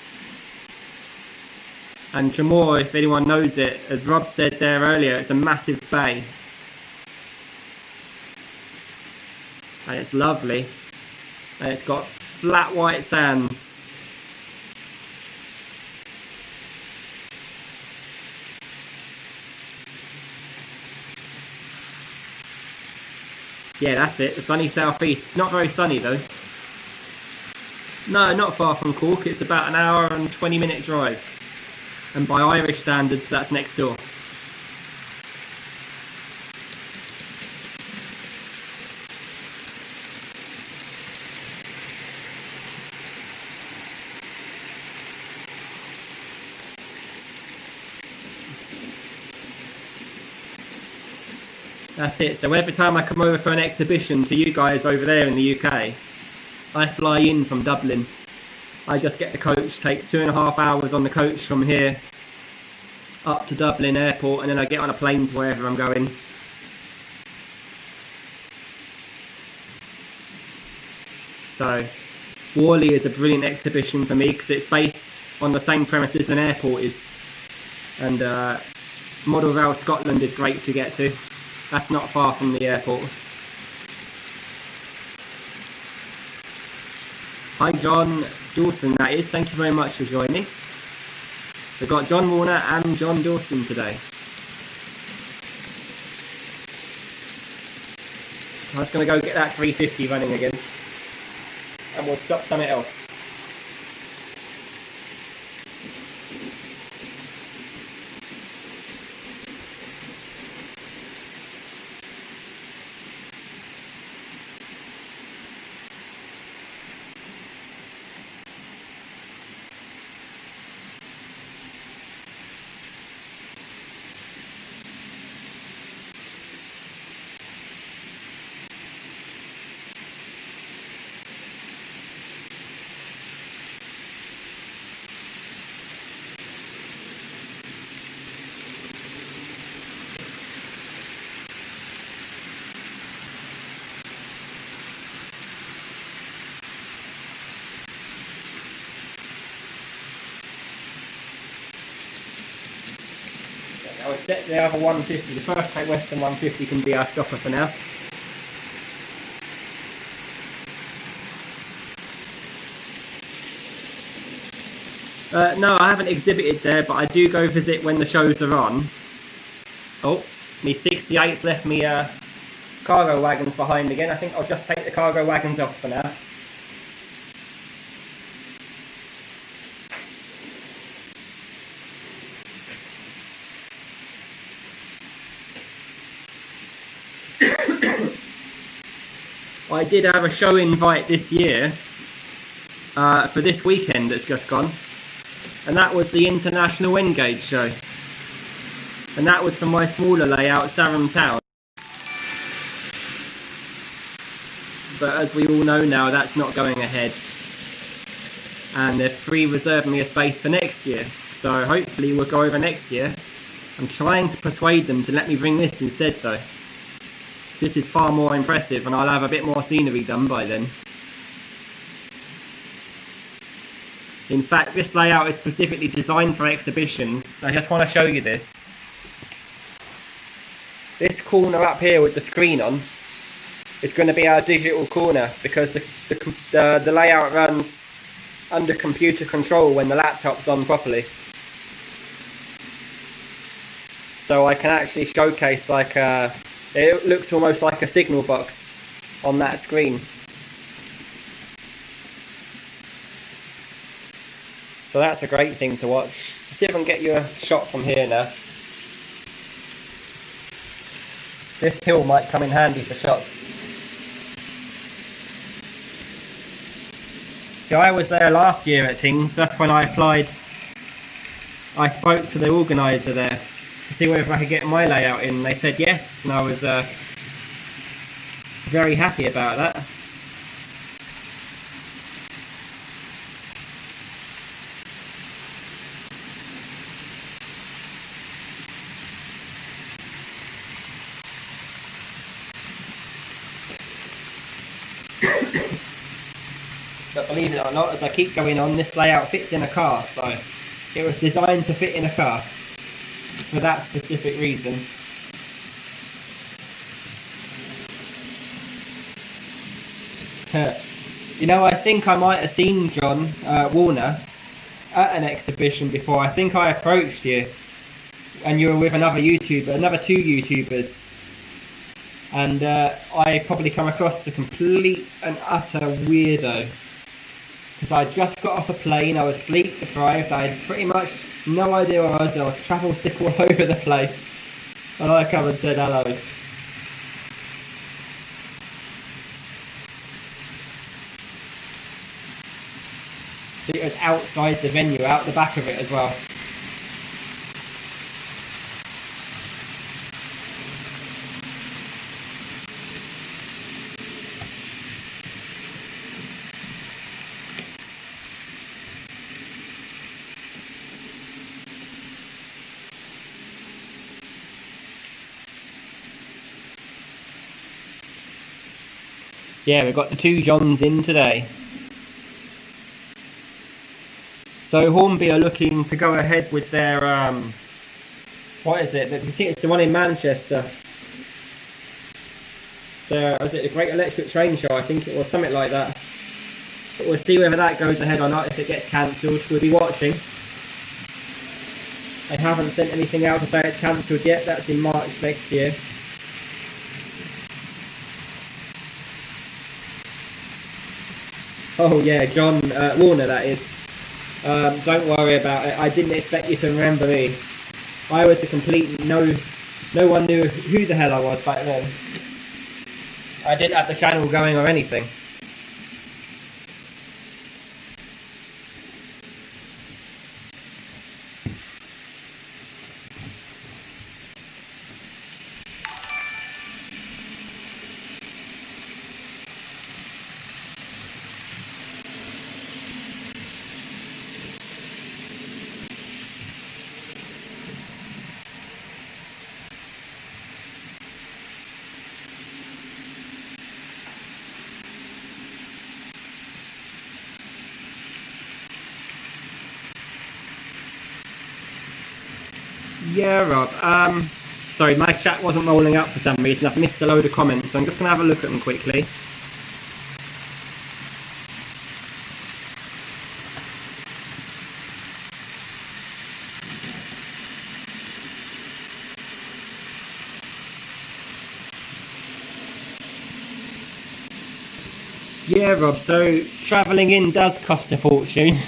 And Tramore, if anyone knows it, as Rob said there earlier, it's a massive bay. And it's lovely. And it's got flat white sands. Yeah, that's it, the sunny southeast. Not very sunny though. No, not far from Cork. It's about an hour and 20-minute drive. And by Irish standards, that's next door. That's it. So every time I come over for an exhibition to you guys over there in the UK, I fly in from Dublin. I just get the coach, takes 2.5 hours on the coach from here up to Dublin airport, and then I get on a plane to wherever I'm going. So Whalley is a brilliant exhibition for me because it's based on the same premises an airport is. And Model Rail Scotland is great to get to. That's not far from the airport. Hi John Dawson, that is. Thank you very much for joining. We've got John Warner and John Dawson today. I'm just going to go get that 350 running again. And we'll stop something else. I will set the other 150. The first Great Western 150 can be our stopper for now. No, I haven't exhibited there, but I do go visit when the shows are on. Oh, me 68's left me cargo wagons behind again. I think I'll just take the cargo wagons off for now. I did have a show invite this year for this weekend that's just gone, and that was the International N-Gauge show, and that was for my smaller layout, Sarum Town. But as we all know now, that's not going ahead, and they've pre-reserved me a space for next year, so hopefully we'll go over next year. I'm trying to persuade them to let me bring this instead though. This is far more impressive and I'll have a bit more scenery done by then. In fact, this layout is specifically designed for exhibitions. I just want to show you this. This corner up here with the screen on is going to be our digital corner, because the layout runs under computer control when the laptop's on properly. So I can actually showcase like it looks almost like a signal box on that screen. So that's a great thing to watch. Let's see if I can get you a shot from here now. This hill might come in handy for shots. See, I was there last year at Tings. That's when I applied. I spoke to the organiser there to see whether I could get my layout in. They said yes, and I was very happy about that. But believe it or not, as I keep going on, this layout fits in a car, so it was designed to fit in a car for that specific reason. You know, I think I might have seen John Warner at an exhibition before. I think I approached you and you were with another YouTuber, another two YouTubers, and I probably come across a complete and utter weirdo, because I just got off a plane, I was sleep deprived, I had pretty much no idea where I was travel sick all over the place, and I come and said hello. It was outside the venue, out the back of it as well. Yeah, we've got the two Johns in today. So Hornby are looking to go ahead with their What is it? I think it's the one in Manchester. Was it the Great Electric Train Show? I think it was something like that. But we'll see whether that goes ahead or not. If it gets cancelled, we'll be watching. They haven't sent anything out to say it's cancelled yet. That's in March next year. Oh yeah, John Warner, that is. Don't worry about it. I didn't expect you to remember me. I was a complete no one knew who the hell I was back then. I didn't have the channel going or anything. Yeah, Rob. Sorry, my chat wasn't rolling up for some reason. I've missed a load of comments, so I'm just going to have a look at them quickly. Yeah, Rob, so travelling in does cost a fortune.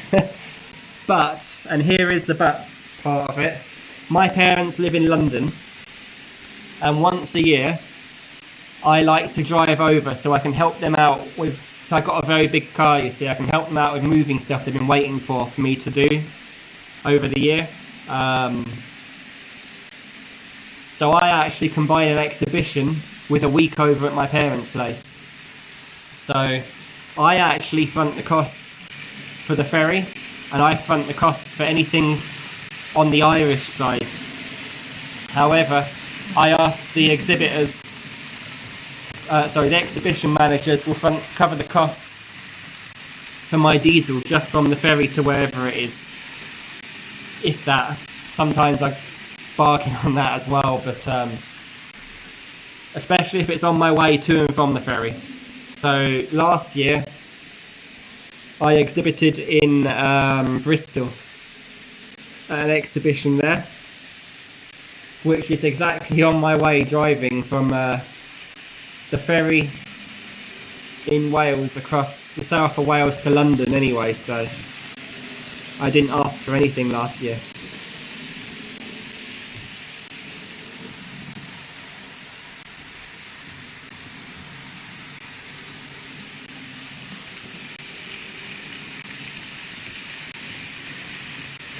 But, and here is the but part of it, my parents live in London, and once a year I like to drive over so I can help them out with, so I've got a very big car, you see, I can help them out with moving stuff they've been waiting for me to do over the year. So I actually combine an exhibition with a week over at my parents' place. So I actually front the costs for the ferry, and I front the costs for anything on the Irish side. However, I asked the exhibitors, the exhibition managers will cover the costs for my diesel just from the ferry to wherever it is. If that. Sometimes I bargain on that as well, but especially if it's on my way to and from the ferry. So last year I exhibited in Bristol at an exhibition there, which is exactly on my way driving from the ferry in Wales across the south of Wales to London anyway, so I didn't ask for anything last year.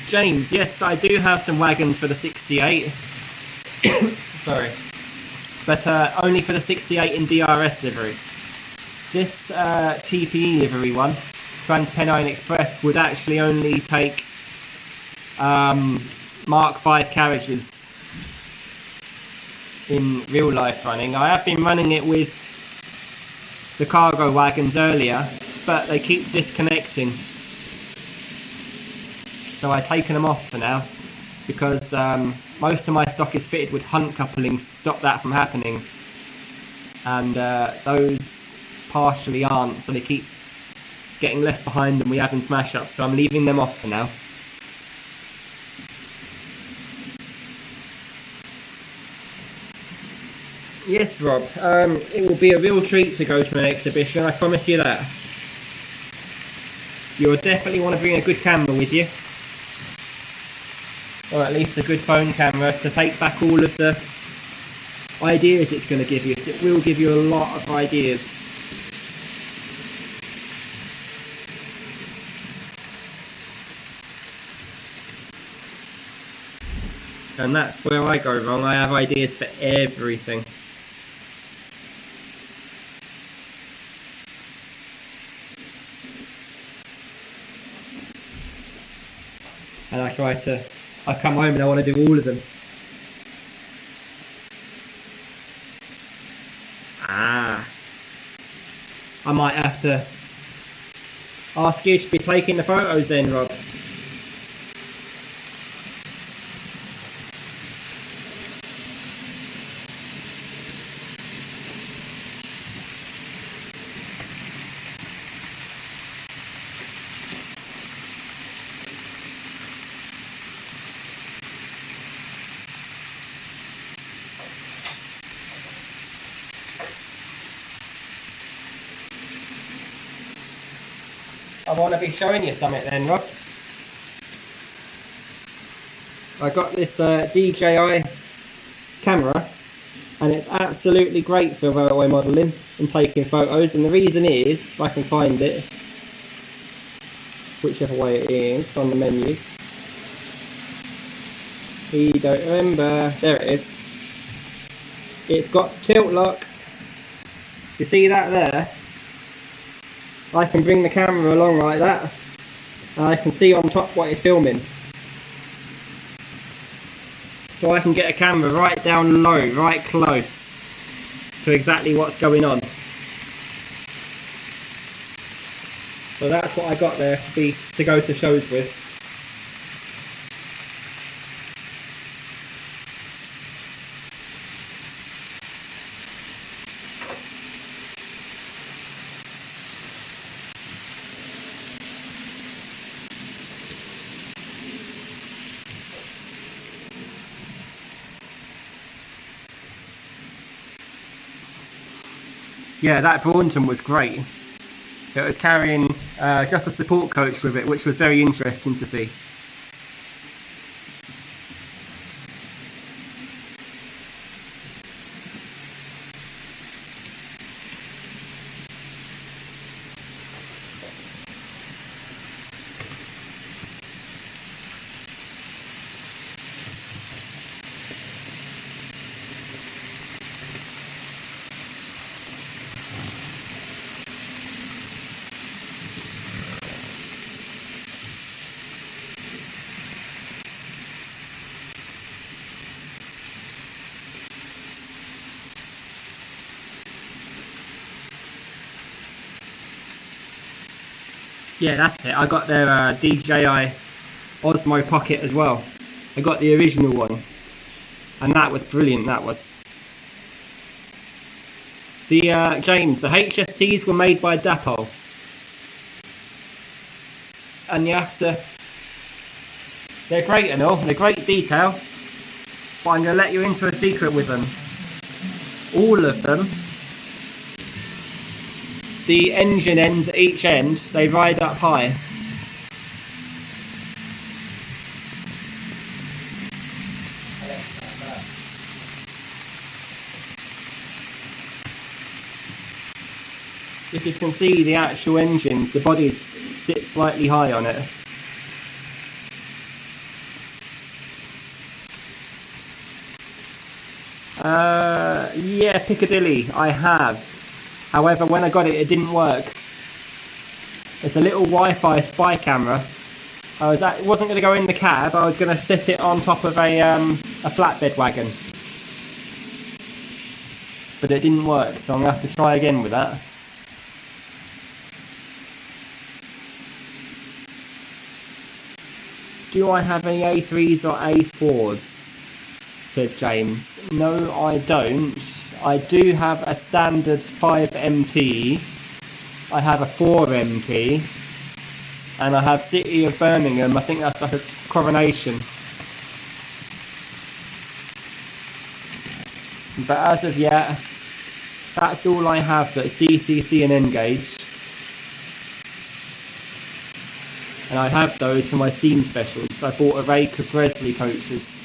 James, yes, I do have some wagons for the 68. Sorry. But only for the 68 in DRS livery. This TPE livery one, Trans-Pennine Express, would actually only take Mark 5 carriages in real life running. I have been running it with the cargo wagons earlier, but they keep disconnecting. So I've taken them off for now, because most of my stock is fitted with hunt couplings to stop that from happening, and those partially aren't, so they keep getting left behind and we having smash ups, so I'm leaving them off for now. Yes, Rob, it will be a real treat to go to an exhibition, I promise you that. You'll definitely want to bring a good camera with you, or at least a good phone camera to take back all of the ideas it's going to give you. So it will give you a lot of ideas. And that's where I go wrong. I have ideas for everything. And I come home and I want to do all of them. I might have to ask you to be taking the photos then, Rob. I want to be showing you something then, Rob. I got this DJI camera, and it's absolutely great for railway modelling and taking photos, and the reason is, if I can find it, whichever way it is on the menu. We don't remember. There it is. It's got tilt lock. You see that there? I can bring the camera along like that, and I can see on top what it's filming. So I can get a camera right down low, right close to exactly what's going on. So that's what I got there to go to shows with. Yeah, that Braunton was great. It was carrying just a support coach with it, which was very interesting to see. Yeah, that's it. I got their DJI Osmo Pocket as well. I got the original one, and that was brilliant. That was. The James, the HSTs were made by Dapol, and you have to. They're great and all. They're great detail, but I'm going to let you into a secret with them. All of them. The engine ends at each end, they ride up high. If you can see the actual engines, the bodies sit slightly high on it. Yeah, Piccadilly, I have. However, when I got it, it didn't work. It's a little Wi-Fi spy camera. It wasn't going to go in the cab. I was going to sit it on top of a flatbed wagon, but it didn't work. So I'm going to have to try again with that. Do I have any A3s or A4s? Says James. No, I don't. I do have a standard 5MT, I have a 4MT, and I have City of Birmingham. I think that's like a Coronation. But as of yet, that's all I have that's DCC and N-Gauge. And I have those for my Steam specials. I bought a rake of Bresley coaches.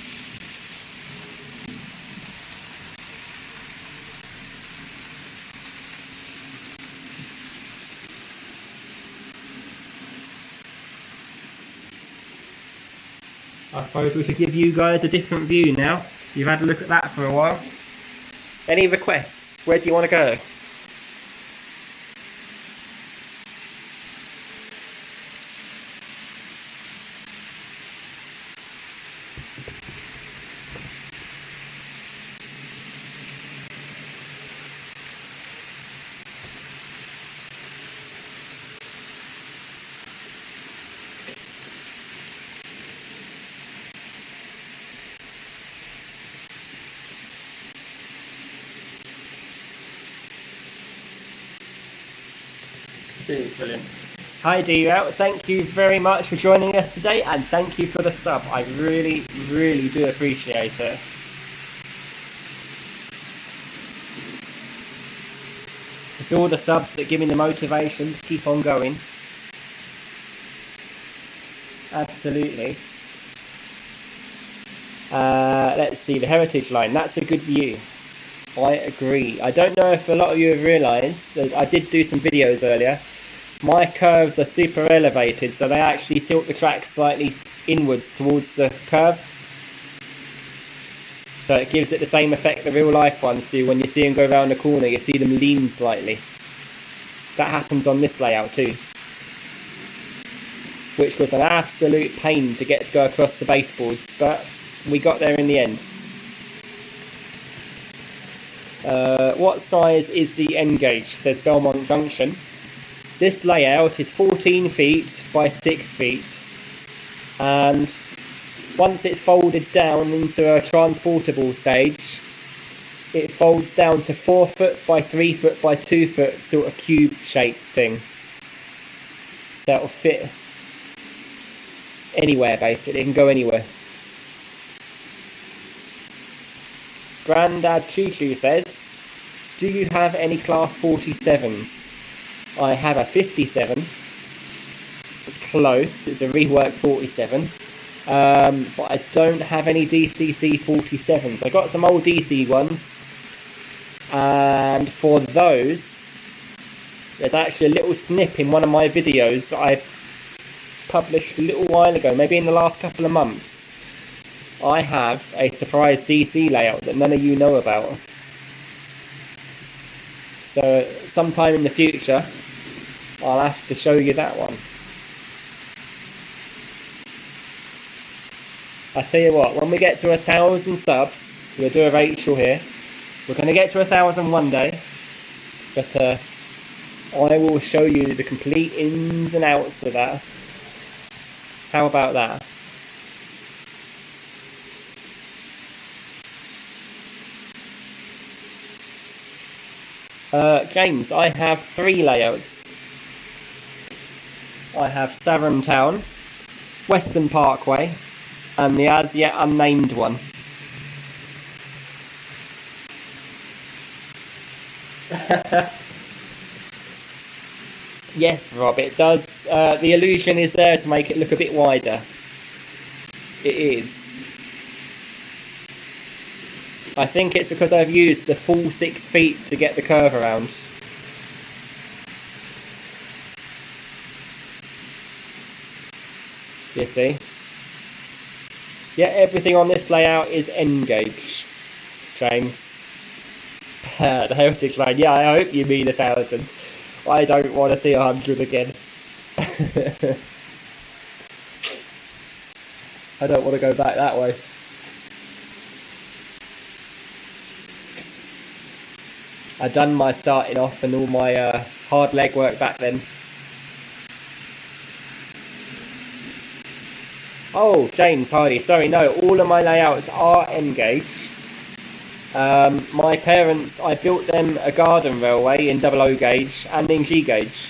I suppose we should give you guys a different view now. You've had a look at that for a while. Any requests? Where do you want to go? Brilliant. Hi D-Route, thank you very much for joining us today, and thank you for the sub. I really, really do appreciate it. It's all the subs that give me the motivation to keep on going. absolutely. Let's see, the Heritage Line, that's a good view. I agree. I don't know if a lot of you have realised, I did do some videos earlier, my curves are super elevated, so they actually tilt the track slightly inwards towards the curve. So it gives it the same effect the real life ones do. When you see them go around the corner, you see them lean slightly. That happens on this layout too, which was an absolute pain to get to go across the baseboards, but we got there in the end. What size is the N gauge? Says Belmont Junction. This layout is 14 feet by 6 feet, and once it's folded down into a transportable stage, it folds down to 4 foot by 3 foot by 2 foot sort of cube shaped thing. So it'll fit anywhere basically, it can go anywhere. Grandad Choo Choo says, do you have any class 47s? I have a 57. It's close, it's a reworked 47. But I don't have any DCC 47s. I got some old DC ones, and for those, there's actually a little snip in one of my videos that I published a little while ago, maybe in the last couple of months. I have a surprise DC layout that none of you know about. So sometime in the future, I'll have to show you that one. I tell you what, when we get to 1,000 subs, we'll do a Rachel here. We're going to get to 1,000 one day, but I will show you the complete ins and outs of that. How about that? James, I have 3 layouts. I have Sarum Town, Western Parkway, and the as yet unnamed one. Yes, Rob, it does. The illusion is there to make it look a bit wider. It is. I think it's because I've used the full 6 feet to get the curve around. You see? Yeah, everything on this layout is N gauge, James. The Heritage Line, yeah, I hope you mean 1,000. I don't want to see 100 again. I don't want to go back that way. I done my starting off and all my hard leg work back then. Oh, James Hardy, sorry, no, all of my layouts are N gauge. My parents, I built them a garden railway in 00 gauge and in G gauge.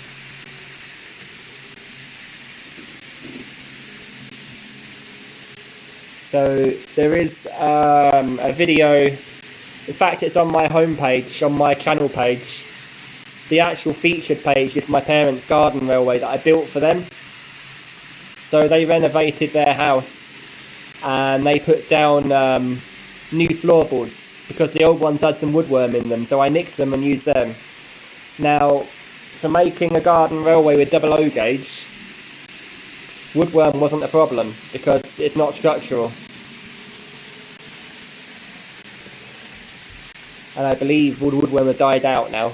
So there is a video, in fact it's on my homepage, on my channel page. The actual featured page is my parents' garden railway that I built for them. So they renovated their house and they put down new floorboards because the old ones had some woodworm in them, so I nicked them and used them. Now, for making a garden railway with 00 gauge, woodworm wasn't a problem because it's not structural. And I believe woodworm have died out now.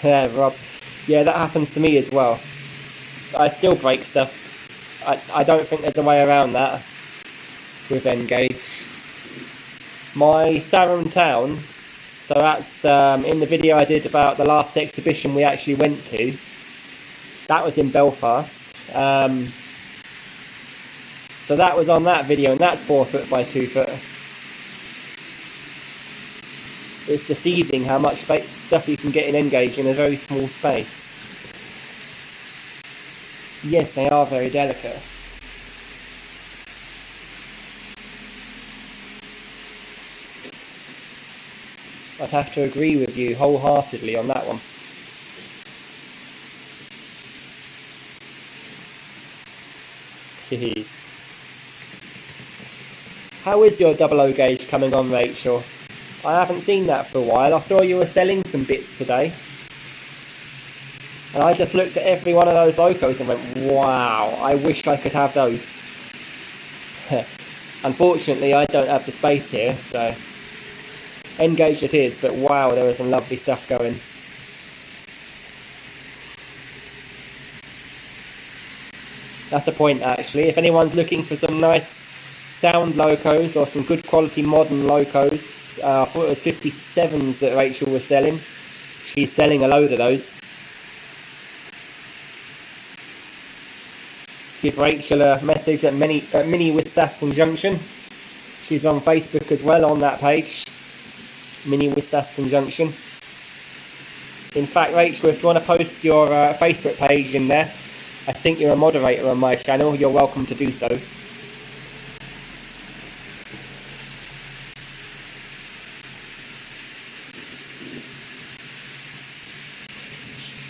Yeah, Rob. Yeah, that happens to me as well. I still break stuff. I don't think there's a way around that with N gauge. My Sarum Town, so that's in the video I did about the last exhibition we actually went to. That was in Belfast. So that was on that video, and that's 4 foot by 2 foot. It's deceiving how much stuff you can get in N gauge in a very small space. Yes, they are very delicate. I'd have to agree with you wholeheartedly on that one. How is your 00 gauge coming on, Rachel? I haven't seen that for a while. I saw you were selling some bits today. And I just looked at every one of those Locos and went, wow, I wish I could have those. Unfortunately, I don't have the space here, so N-gauge it is, but wow, there is some lovely stuff going. That's a point, actually. If anyone's looking for some nice sound Locos or some good quality modern Locos, I thought it was 57s that Rachel was selling. She's selling a load of those. Give Rachel a message at Mini Wistaston Junction. She's on Facebook as well on that page. Mini Wistaston Junction. In fact, Rachel, if you want to post your Facebook page in there, I think you're a moderator on my channel, you're welcome to do so.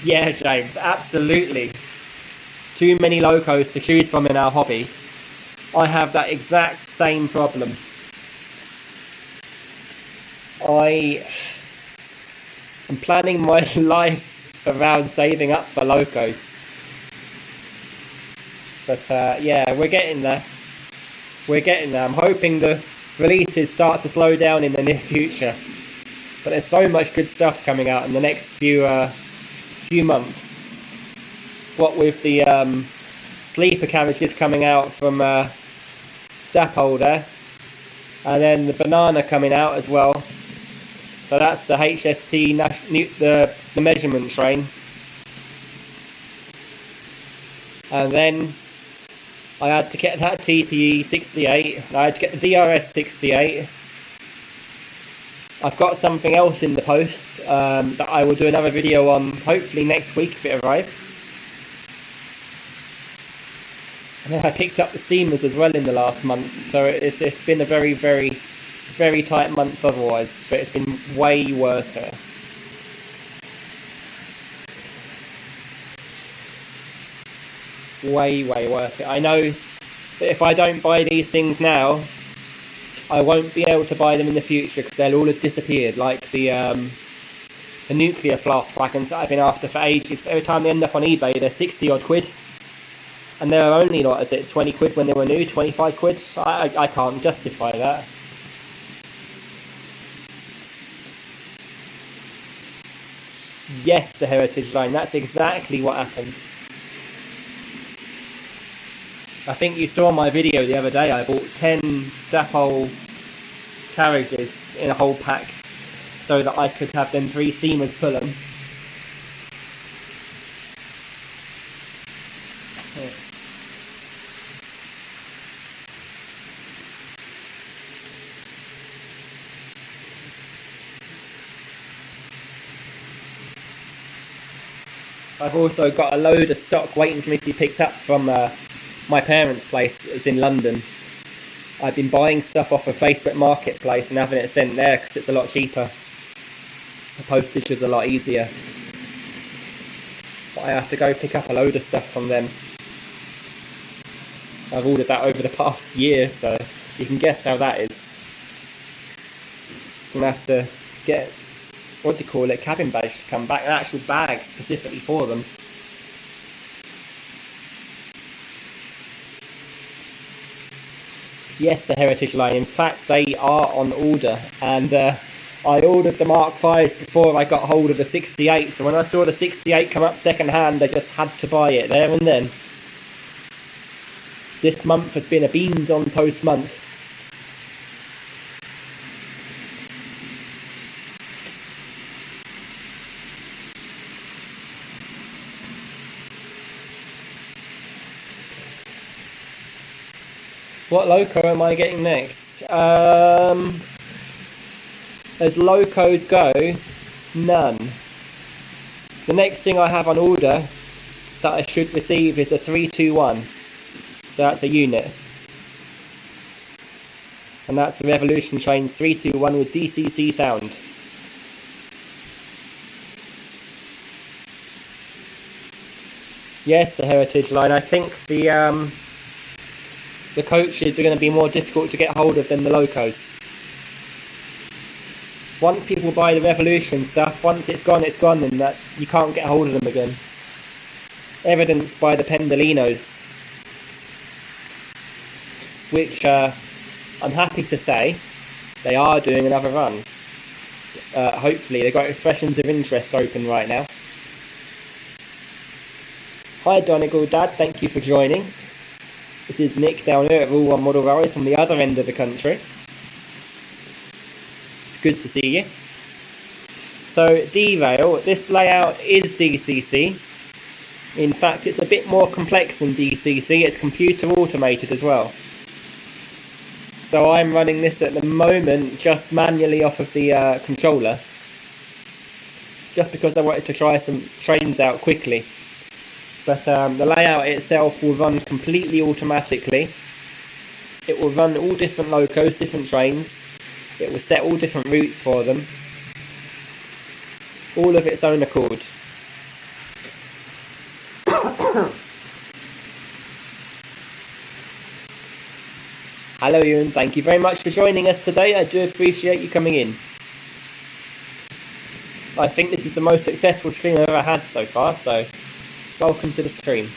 Yeah, James, absolutely. Too many Locos to choose from in our hobby. I have that exact same problem. I am planning my life around saving up for Locos. But yeah, we're getting there. We're getting there. I'm hoping the releases start to slow down in the near future. But there's so much good stuff coming out in the next few months. What with the sleeper carriages coming out from Dapol there, and then the banana coming out as well. So that's the HST the measurement train, and then I had to get that TPE 68. I had to get the DRS 68. I've got something else in the post that I will do another video on hopefully next week if it arrives. And then I picked up the steamers as well in the last month, so it's been a very, very, very tight month otherwise, but it's been way worth it. Way, way worth it. I know that if I don't buy these things now, I won't be able to buy them in the future because they'll all have disappeared, like the nuclear flask wagons that I've been after for ages. Every time they end up on eBay, they're 60 odd quid. And they were only, what is it, 20 quid when they were new, 25 quid? I can't justify that. Yes, the Heritage Line, that's exactly what happened. I think you saw my video the other day, I bought 10 Dapol carriages in a whole pack so that I could have them 3 steamers pull them. I've also got a load of stock waiting for me to be picked up from my parents' place. It's in London. I've been buying stuff off of Facebook Marketplace and having it sent there because it's a lot cheaper. The postage is a lot easier. But I have to go pick up a load of stuff from them. I've ordered that over the past year, so you can guess how that is. I'm going to have to get, what do you call it, cabin bags to come back, an actual bag specifically for them. Yes, the Heritage Line. In fact, they are on order, and I ordered the Mark 5s before I got hold of the 68, so when I saw the 68 come up second hand, I just had to buy it there and then. This month has been a beans on toast month. What Loco am I getting next? As Locos go, none. The next thing I have on order that I should receive is a 321. So that's a unit. And that's the Revolution Train 321 with DCC sound. Yes, the Heritage Line. I think the the coaches are going to be more difficult to get hold of than the locos. Once people buy the Revolution stuff, once it's gone, and that you can't get hold of them again. Evidenced by the Pendolinos, which I'm happy to say they are doing another run. Hopefully, they've got Expressions of Interest open right now. Hi Donegal Dad, thank you for joining. This is Nick down here at Rule 1 Model Railways from the other end of the country. It's good to see you. So D-Rail, this layout is DCC. In fact, it's a bit more complex than DCC, it's computer automated as well. So I'm running this at the moment just manually off of the controller, just because I wanted to try some trains out quickly. But the layout itself will run completely automatically. It will run all different locos, different trains. It will set all different routes for them. All of its own accord. Hello Ewan, thank you very much for joining us today. I do appreciate you coming in. I think this is the most successful stream I've ever had so far, so welcome to the stream.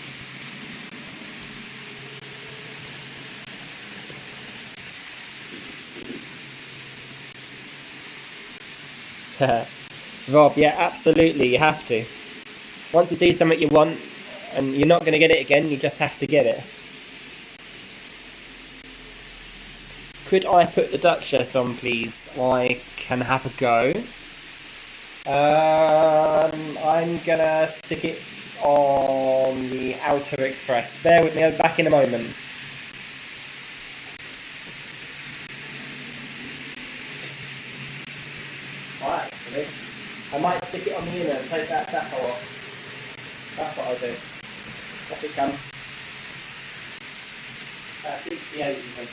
Rob, yeah, absolutely, you have to. Once you see something you want, and you're not going to get it again, you just have to get it. Could I put the Duchess on, please? I can have a go. I'm gonna stick it on the Outer Express. Bear with me, I'll be back in a moment. Right, actually, I might stick it on the inner and take that tackle off. That's what I'll do. Off it comes. 68 even.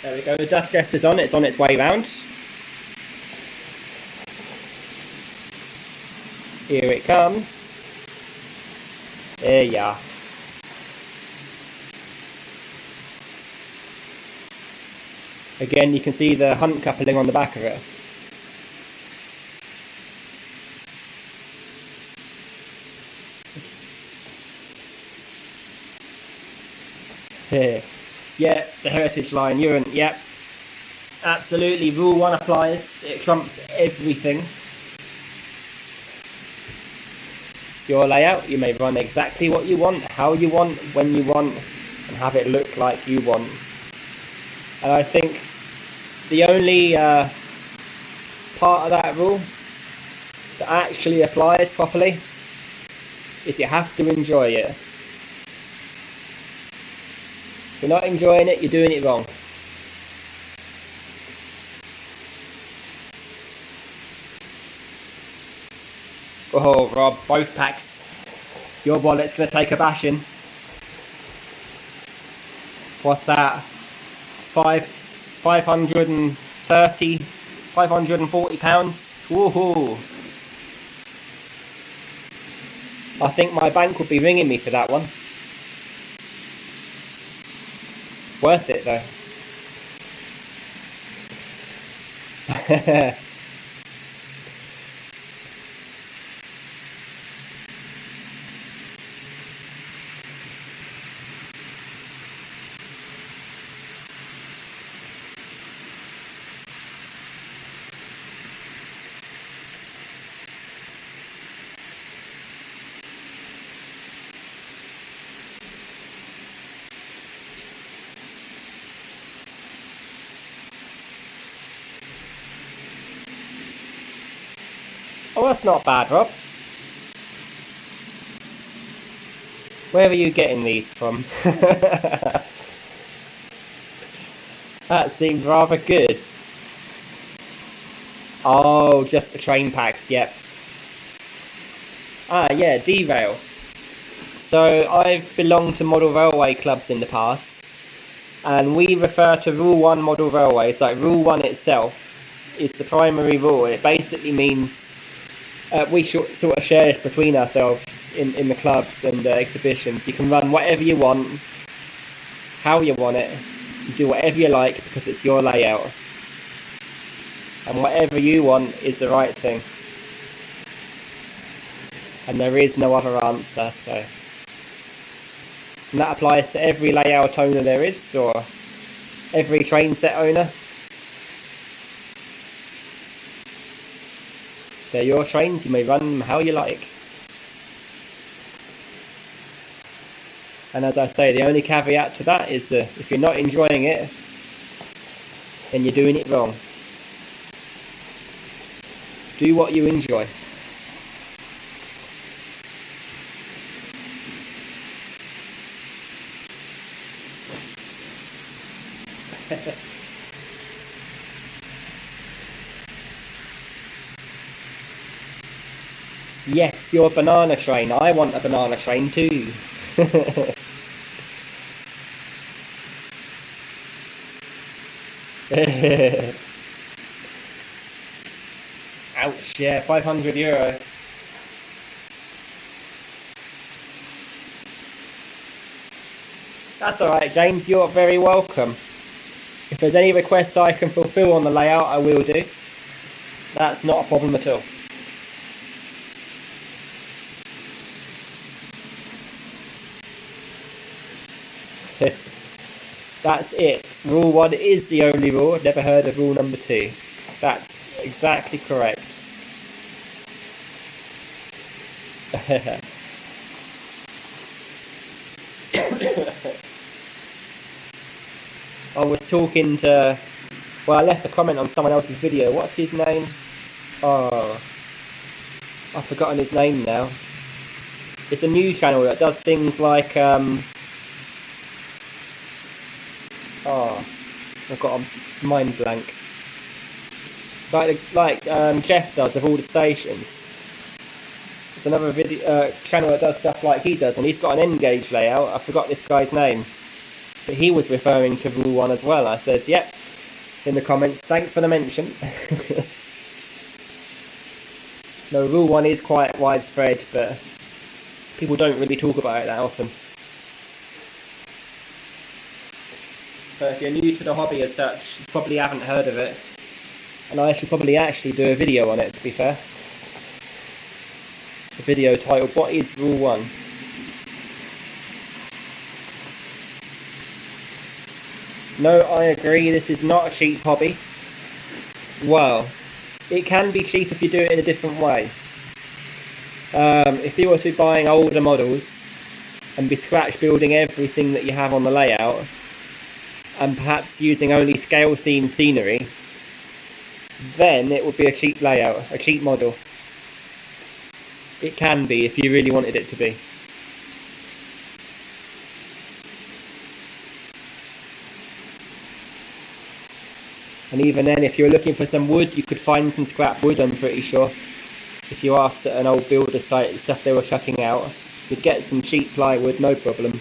There we go, the Duchess is on, it's on its way round. Here it comes. There you are. Again, you can see the hunt coupling on the back of it. Here. Yeah, the Heritage Line, Ewan, yep. Absolutely, Rule 1 applies, it trumps everything. It's your layout, you may run exactly what you want, how you want, when you want, and have it look like you want. And I think the only part of that rule that actually applies properly is you have to enjoy it. If you're not enjoying it, you're doing it wrong. Oh, Rob, both packs. Your wallet's going to take a bashing. What's that? 540 pounds. Woohoo! I think my bank would be ringing me for that one. Worth it though. that's not bad, Rob. Where are you getting these from? That seems rather good. Oh, just the train packs, yep. Ah, yeah, derail. So I've belonged to model railway clubs in the past, and we refer to Rule 1 model railways, like Rule 1 itself is the primary rule. It basically means we sort of share this between ourselves in the clubs and exhibitions. You can run whatever you want, how you want it, you do whatever you like because it's your layout. And whatever you want is the right thing. And there is no other answer, so... And that applies to every layout owner there is, or every train set owner. They're your trains, you may run them how you like. And as I say, the only caveat to that is if you're not enjoying it, then you're doing it wrong. Do what you enjoy. Yes, your banana train. I want a banana train too. Ouch, yeah, €500. That's alright, James, you're very welcome. If there's any requests I can fulfill on the layout, I will do. That's not a problem at all. That's it. Rule 1 is the only rule. I've never heard of rule number 2. That's exactly correct. I was talking to... Well, I left a comment on someone else's video. What's his name? Oh, I've forgotten his name now. It's a new channel that does things like... Oh, I've got a mind blank. Like Jeff does of all the stations. It's another video channel that does stuff like he does, and he's got an N-gauge layout. I forgot this guy's name, but he was referring to Rule 1 as well. I says, yep, in the comments, thanks for the mention. No, Rule 1 is quite widespread, but people don't really talk about it that often. So if you're new to the hobby as such, you probably haven't heard of it. And I should probably actually do a video on it, to be fair. A video titled, What is Rule 1? No, I agree, this is not a cheap hobby. Well, it can be cheap if you do it in a different way. If you were to be buying older models and be scratch building everything that you have on the layout, and perhaps using only scale scene scenery, then it would be a cheap layout, a cheap model. It can be if you really wanted it to be. And even then, if you're looking for some wood, you could find some scrap wood, I'm pretty sure. If you asked at an old builder site, the stuff they were chucking out, you'd get some cheap plywood, no problem.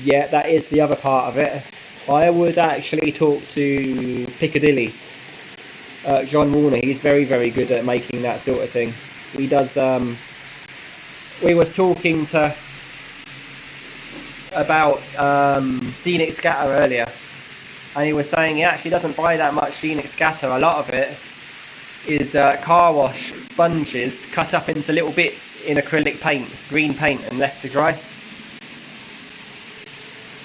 Yeah, that is the other part of it. I would actually talk to Piccadilly. John Warner, he's very, very good at making that sort of thing. He does, we was talking about scenic scatter earlier, and he was saying he actually doesn't buy that much scenic scatter. A lot of it is car wash sponges cut up into little bits in acrylic paint, green paint, and left to dry,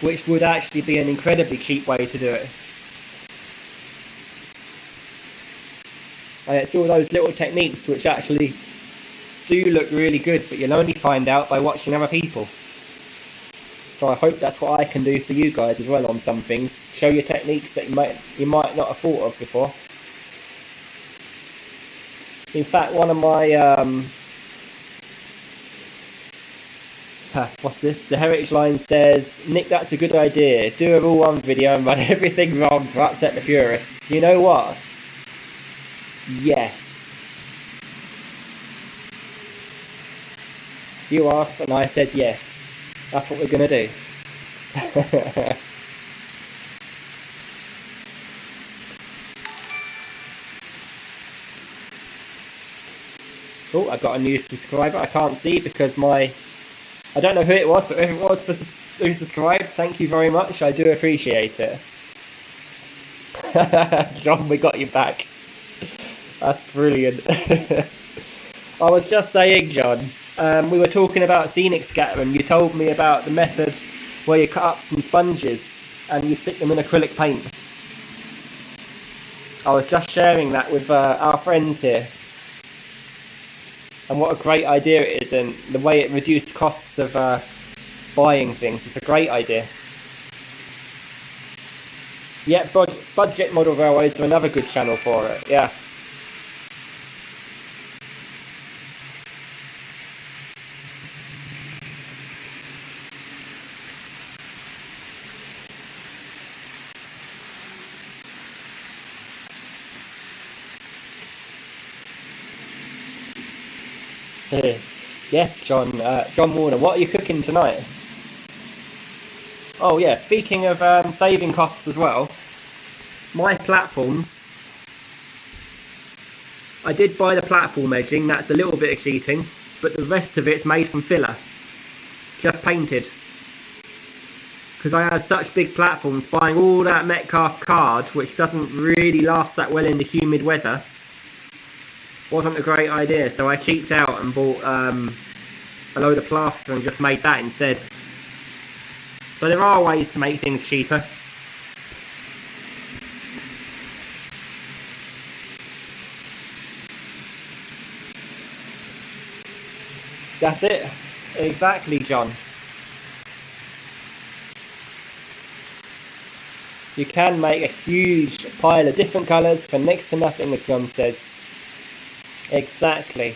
which would actually be an incredibly cheap way to do it. And it's all those little techniques which actually do look really good, but you'll only find out by watching other people. So I hope that's what I can do for you guys as well on some things. Show you techniques that you might not have thought of before. In fact, one of my what's this? The Heritage Line says, Nick, that's a good idea. Do a Rule 1 video and run everything wrong to upset the purists. You know what? Yes. You asked and I said yes. That's what we're going to do. Oh, I got a new subscriber. I can't see because I don't know who it was, but if it was who subscribed, thank you very much. I do appreciate it. John, we got you back. That's brilliant. I was just saying, John, we were talking about scenic scatter and you told me about the method where you cut up some sponges and you stick them in acrylic paint. I was just sharing that with our friends here. And what a great idea it is, and the way it reduced costs of buying things. It's a great idea. Yeah, budget model railways are another good channel for it, yeah. Yes, John Warner, what are you cooking tonight? Oh yeah, speaking of saving costs as well, my platforms, I did buy the platform edging, that's a little bit of cheating, but the rest of it's made from filler, just painted. Because I had such big platforms, buying all that Metcalfe card, which doesn't really last that well in the humid weather, wasn't a great idea, so I cheaped out and bought a load of plaster and just made that instead. So there are ways to make things cheaper. That's it. Exactly, John. You can make a huge pile of different colours for next to nothing, as John says. Exactly.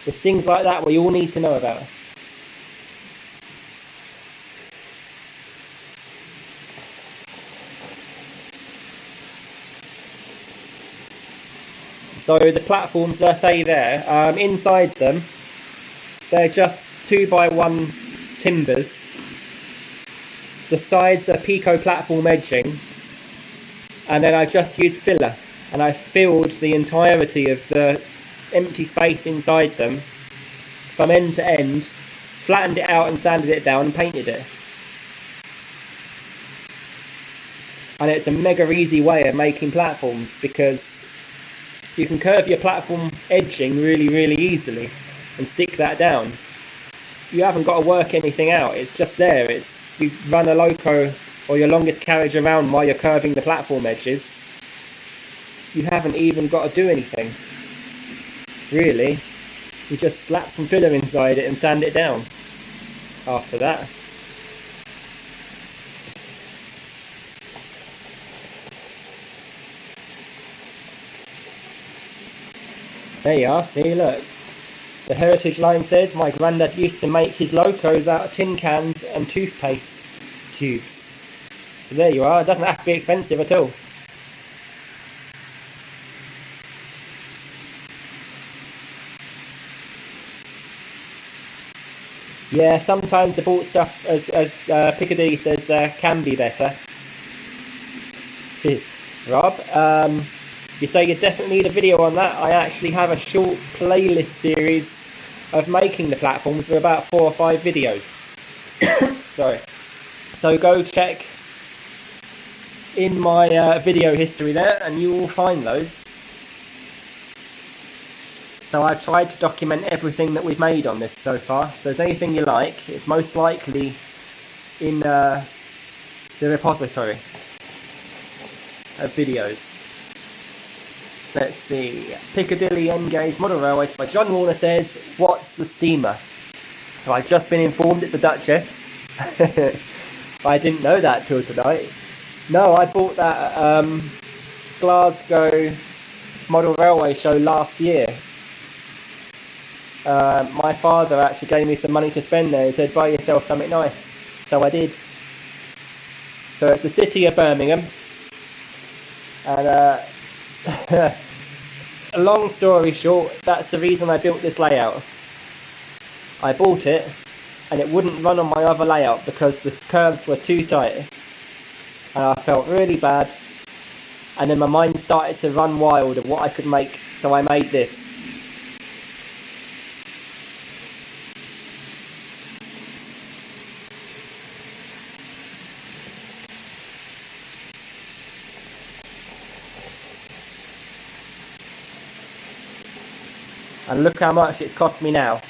There's things like that we all need to know about. So the platforms that I say there, inside them, they're just 2x1 timbers. The sides are Pico platform edging, and then I just used filler. And I filled the entirety of the empty space inside them from end to end, flattened it out and sanded it down and painted it. And it's a mega easy way of making platforms because you can curve your platform edging really easily and stick that down. You haven't got to work anything out, it's just there. It's you run a loco or your longest carriage around while you're curving the platform edges. You haven't even got to do anything, really. You just slap some filler inside it and sand it down after that. There you are, see, look. The Heritage Line says, my granddad used to make his locos out of tin cans and toothpaste tubes. So there you are, it doesn't have to be expensive at all. Yeah, sometimes the bought stuff, as Piccadilly says, can be better. Rob, you say you definitely need a video on that. I actually have a short playlist series of making the platforms with about 4 or 5 videos. Sorry. So go check in my video history there and you will find those. So I've tried to document everything that we've made on this so far. So if there's anything you like, it's most likely in the repository of videos. Let's see. Piccadilly Engage Model Railways by John Warner says, what's the steamer? So I've just been informed it's a Duchess. I didn't know that till tonight. No, I bought that at Glasgow Model Railway show last year. My father actually gave me some money to spend there. He said, buy yourself something nice. So I did. So it's the city of Birmingham. And long story short, that's the reason I built this layout. I bought it and it wouldn't run on my other layout because the curves were too tight. And I felt really bad. And then my mind started to run wild of what I could make, so I made this. And look how much it's cost me now.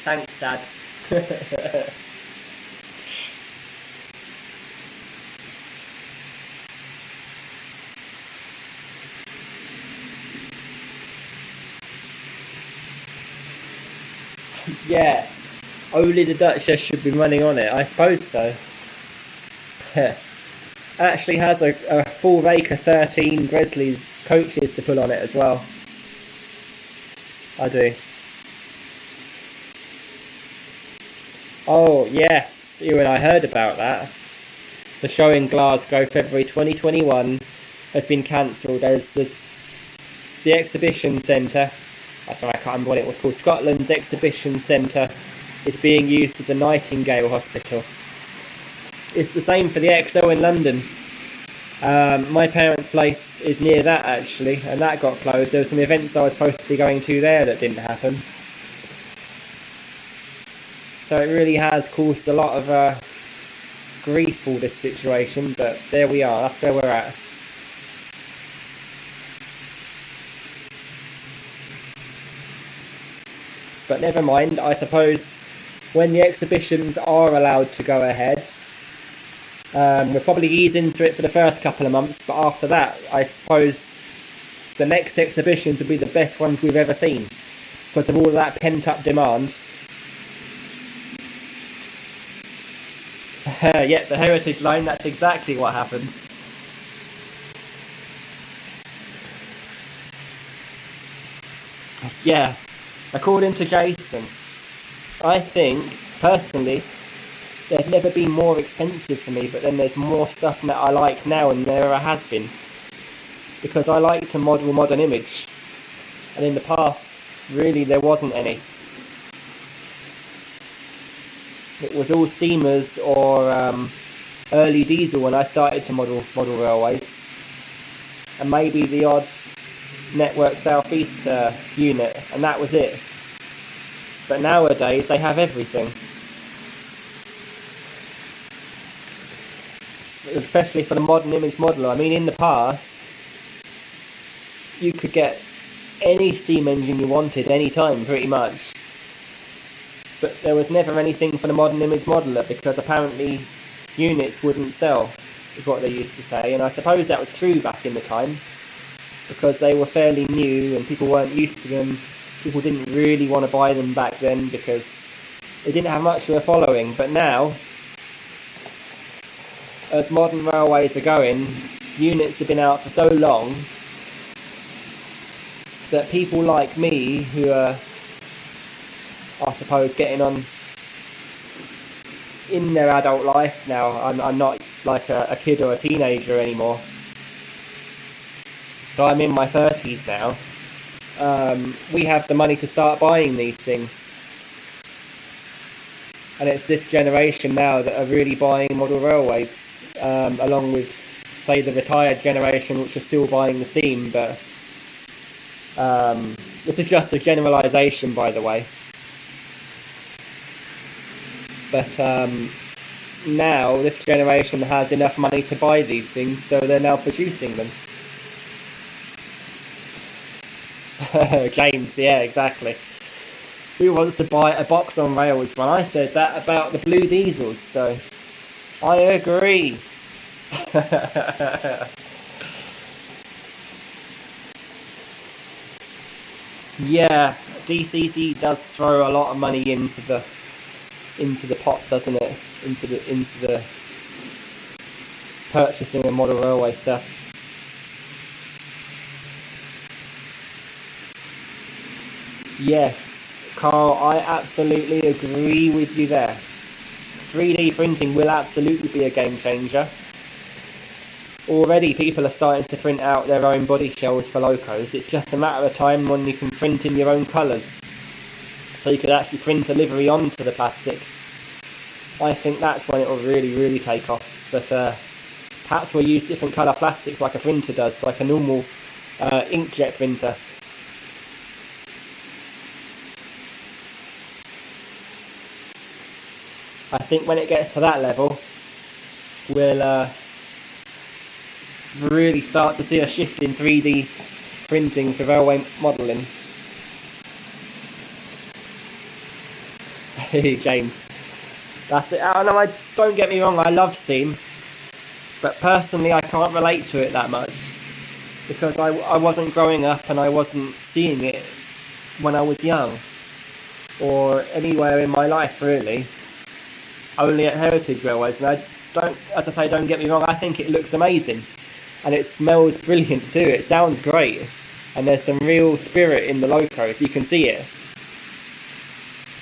Thanks, Dad. Yeah, only the Duchess should be running on it. I suppose so. Actually has a full rake of 13 Gresley coaches to pull on it as well. I do. Oh, yes, you and I heard about that. The show in Glasgow, February 2021, has been cancelled as the exhibition centre, sorry, I can't remember what it was called, Scotland's exhibition centre is being used as a Nightingale hospital. It's the same for the EXO in London. My parents' place is near that actually, and that got closed. There were some events I was supposed to be going to there that didn't happen. So it really has caused a lot of grief, all this situation, but there we are, that's where we're at. But never mind, I suppose when the exhibitions are allowed to go ahead, we'll probably ease into it for the first couple of months, but after that, I suppose the next exhibitions will be the best ones we've ever seen, because of all of that pent-up demand. Yeah, the Heritage Line, that's exactly what happened. Yeah, according to Jason, I think, personally, they've never been more expensive for me, but then there's more stuff that I like now than there ever has been. Because I like to model modern image, and in the past, really there wasn't any. It was all steamers or early diesel when I started to model railways, and maybe the odd Network South East unit, and that was it. But nowadays they have everything, especially for the modern image modeler. I mean, in the past you could get any steam engine you wanted anytime pretty much, but there was never anything for the modern image modeler because apparently units wouldn't sell, is what they used to say. And I suppose that was true back in the time, because they were fairly new and people weren't used to them. People didn't really want to buy them back then because they didn't have much of a following. But now, as modern railways are going, units have been out for so long that people like me, who are, I suppose, getting on in their adult life now, I'm not like a kid or a teenager anymore, so I'm in my 30s now. We have the money to start buying these things, and it's this generation now that are really buying model railways, along with, say, the retired generation which are still buying the steam. But this is just a generalisation, by the way. But now this generation has enough money to buy these things, so they're now producing them. James, yeah, exactly. Who wants to buy a box on rails? Well, I said that about the blue diesels, so I agree. Yeah, DCC does throw a lot of money into the pot, doesn't it? Into the purchasing of model railway stuff. Yes, Carl, I absolutely agree with you there. 3D printing will absolutely be a game changer. Already people are starting to print out their own body shells for locos. It's just a matter of time when you can print in your own colours. So you could actually print a livery onto the plastic. I think that's when it will really, really take off. But perhaps we'll use different colour plastics like a printer does, like a normal inkjet printer. I think when it gets to that level, we'll really start to see a shift in 3D printing for railway modelling. Hey James, that's it. No, don't get me wrong, I love Steam, but personally I can't relate to it that much because I wasn't growing up and I wasn't seeing it when I was young or anywhere in my life really, only at Heritage Railways. And as I say, don't get me wrong, I think it looks amazing and it smells brilliant too. It sounds great and there's some real spirit in the locos. You can see it,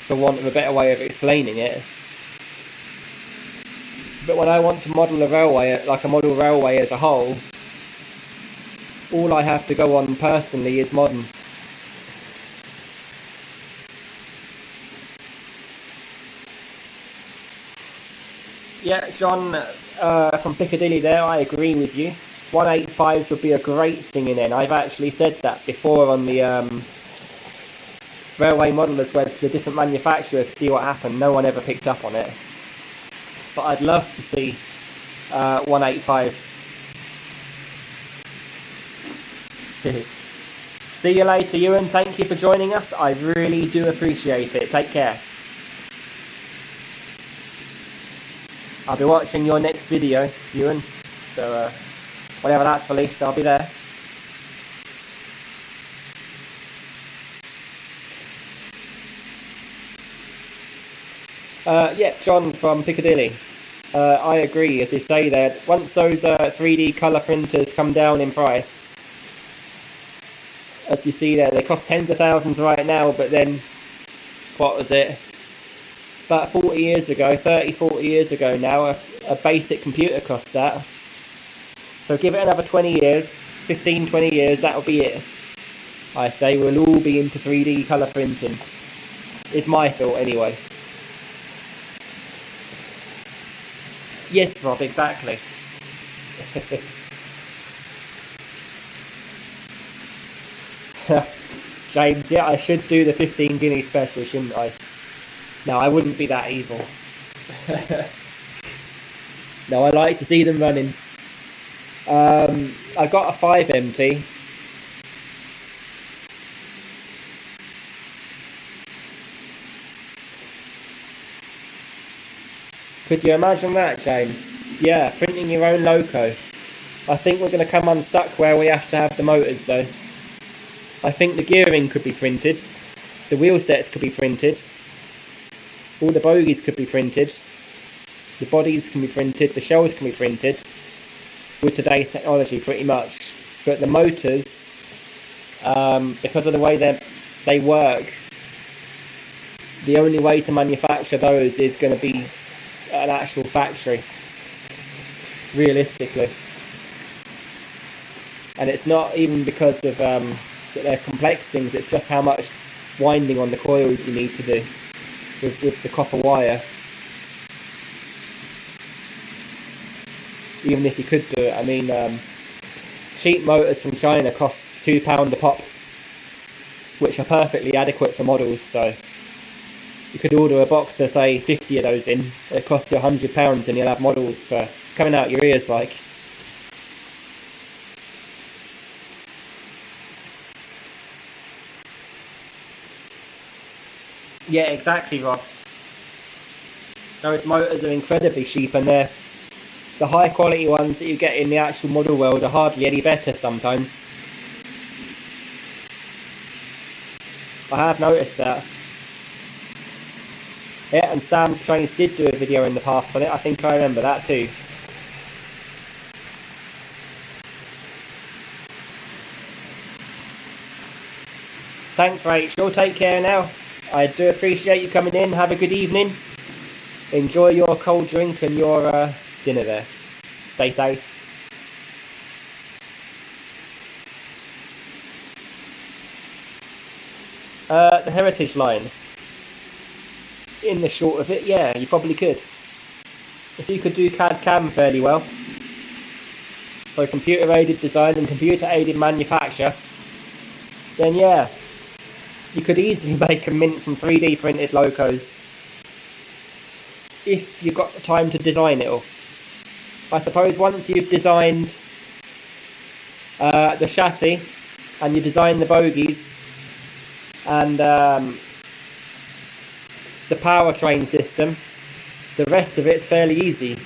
for want of a better way of explaining it. But when I want to model a railway, like a model railway as a whole, all I have to go on personally is modern. Yeah, John from Piccadilly there, I agree with you. 185s would be a great thing in N. I've actually said that before on the Railway Modelers web to the different manufacturers to see what happened. No one ever picked up on it. But I'd love to see 185s. See you later, Ewan. Thank you for joining us. I really do appreciate it. Take care. I'll be watching your next video, Ewan. So whenever that's released, I'll be there. Yeah, John from Piccadilly. I agree, as you say there. Once those 3D colour printers come down in price, as you see there, they cost tens of thousands right now, but then, what was it? About 40 years ago, 30, 40 years ago now, a basic computer costs that. So give it another 20 years, 15, 20 years, that'll be it. I say we'll all be into 3D colour printing. Is my thought anyway. Yes, Rob, exactly. James, yeah, I should do the 15 guinea special, shouldn't I? No, I wouldn't be that evil. No, I like to see them running. I got a 5MT. Could you imagine that, James? Yeah, printing your own loco. I think we're going to come unstuck where we have to have the motors though. I think the gearing could be printed. The wheel sets could be printed. All the bogies could be printed. The bodies can be printed. The shells can be printed. With today's technology, pretty much. But the motors, because of the way they work, the only way to manufacture those is going to be an actual factory, realistically. And it's not even because of that they're complex things, it's just how much winding on the coils you need to do with the copper wire. Even if you could do it, I mean, cheap motors from China cost £2 a pop, which are perfectly adequate for models, so you could order a box to say 50 of those in. It costs you £100 and you'll have models for coming out your ears like. Yeah, exactly, Rob. Those motors are incredibly cheap and they're the high quality ones that you get in the actual model world are hardly any better sometimes. I have noticed that. Yeah, and Sam's Trains did do a video in the past on it. I think I remember that too. Thanks, Rachel. Take care now. I do appreciate you coming in. Have a good evening. Enjoy your cold drink and your dinner there. Stay safe. The Heritage line. In the short of it, yeah, you probably could. If you could do CAD-CAM fairly well. So computer-aided design and computer-aided manufacture. Then yeah. You could easily make a mint from 3D printed locos if you've got the time to design it all. I suppose once you've designed the chassis and you design the bogies and the powertrain system, the rest of it's fairly easy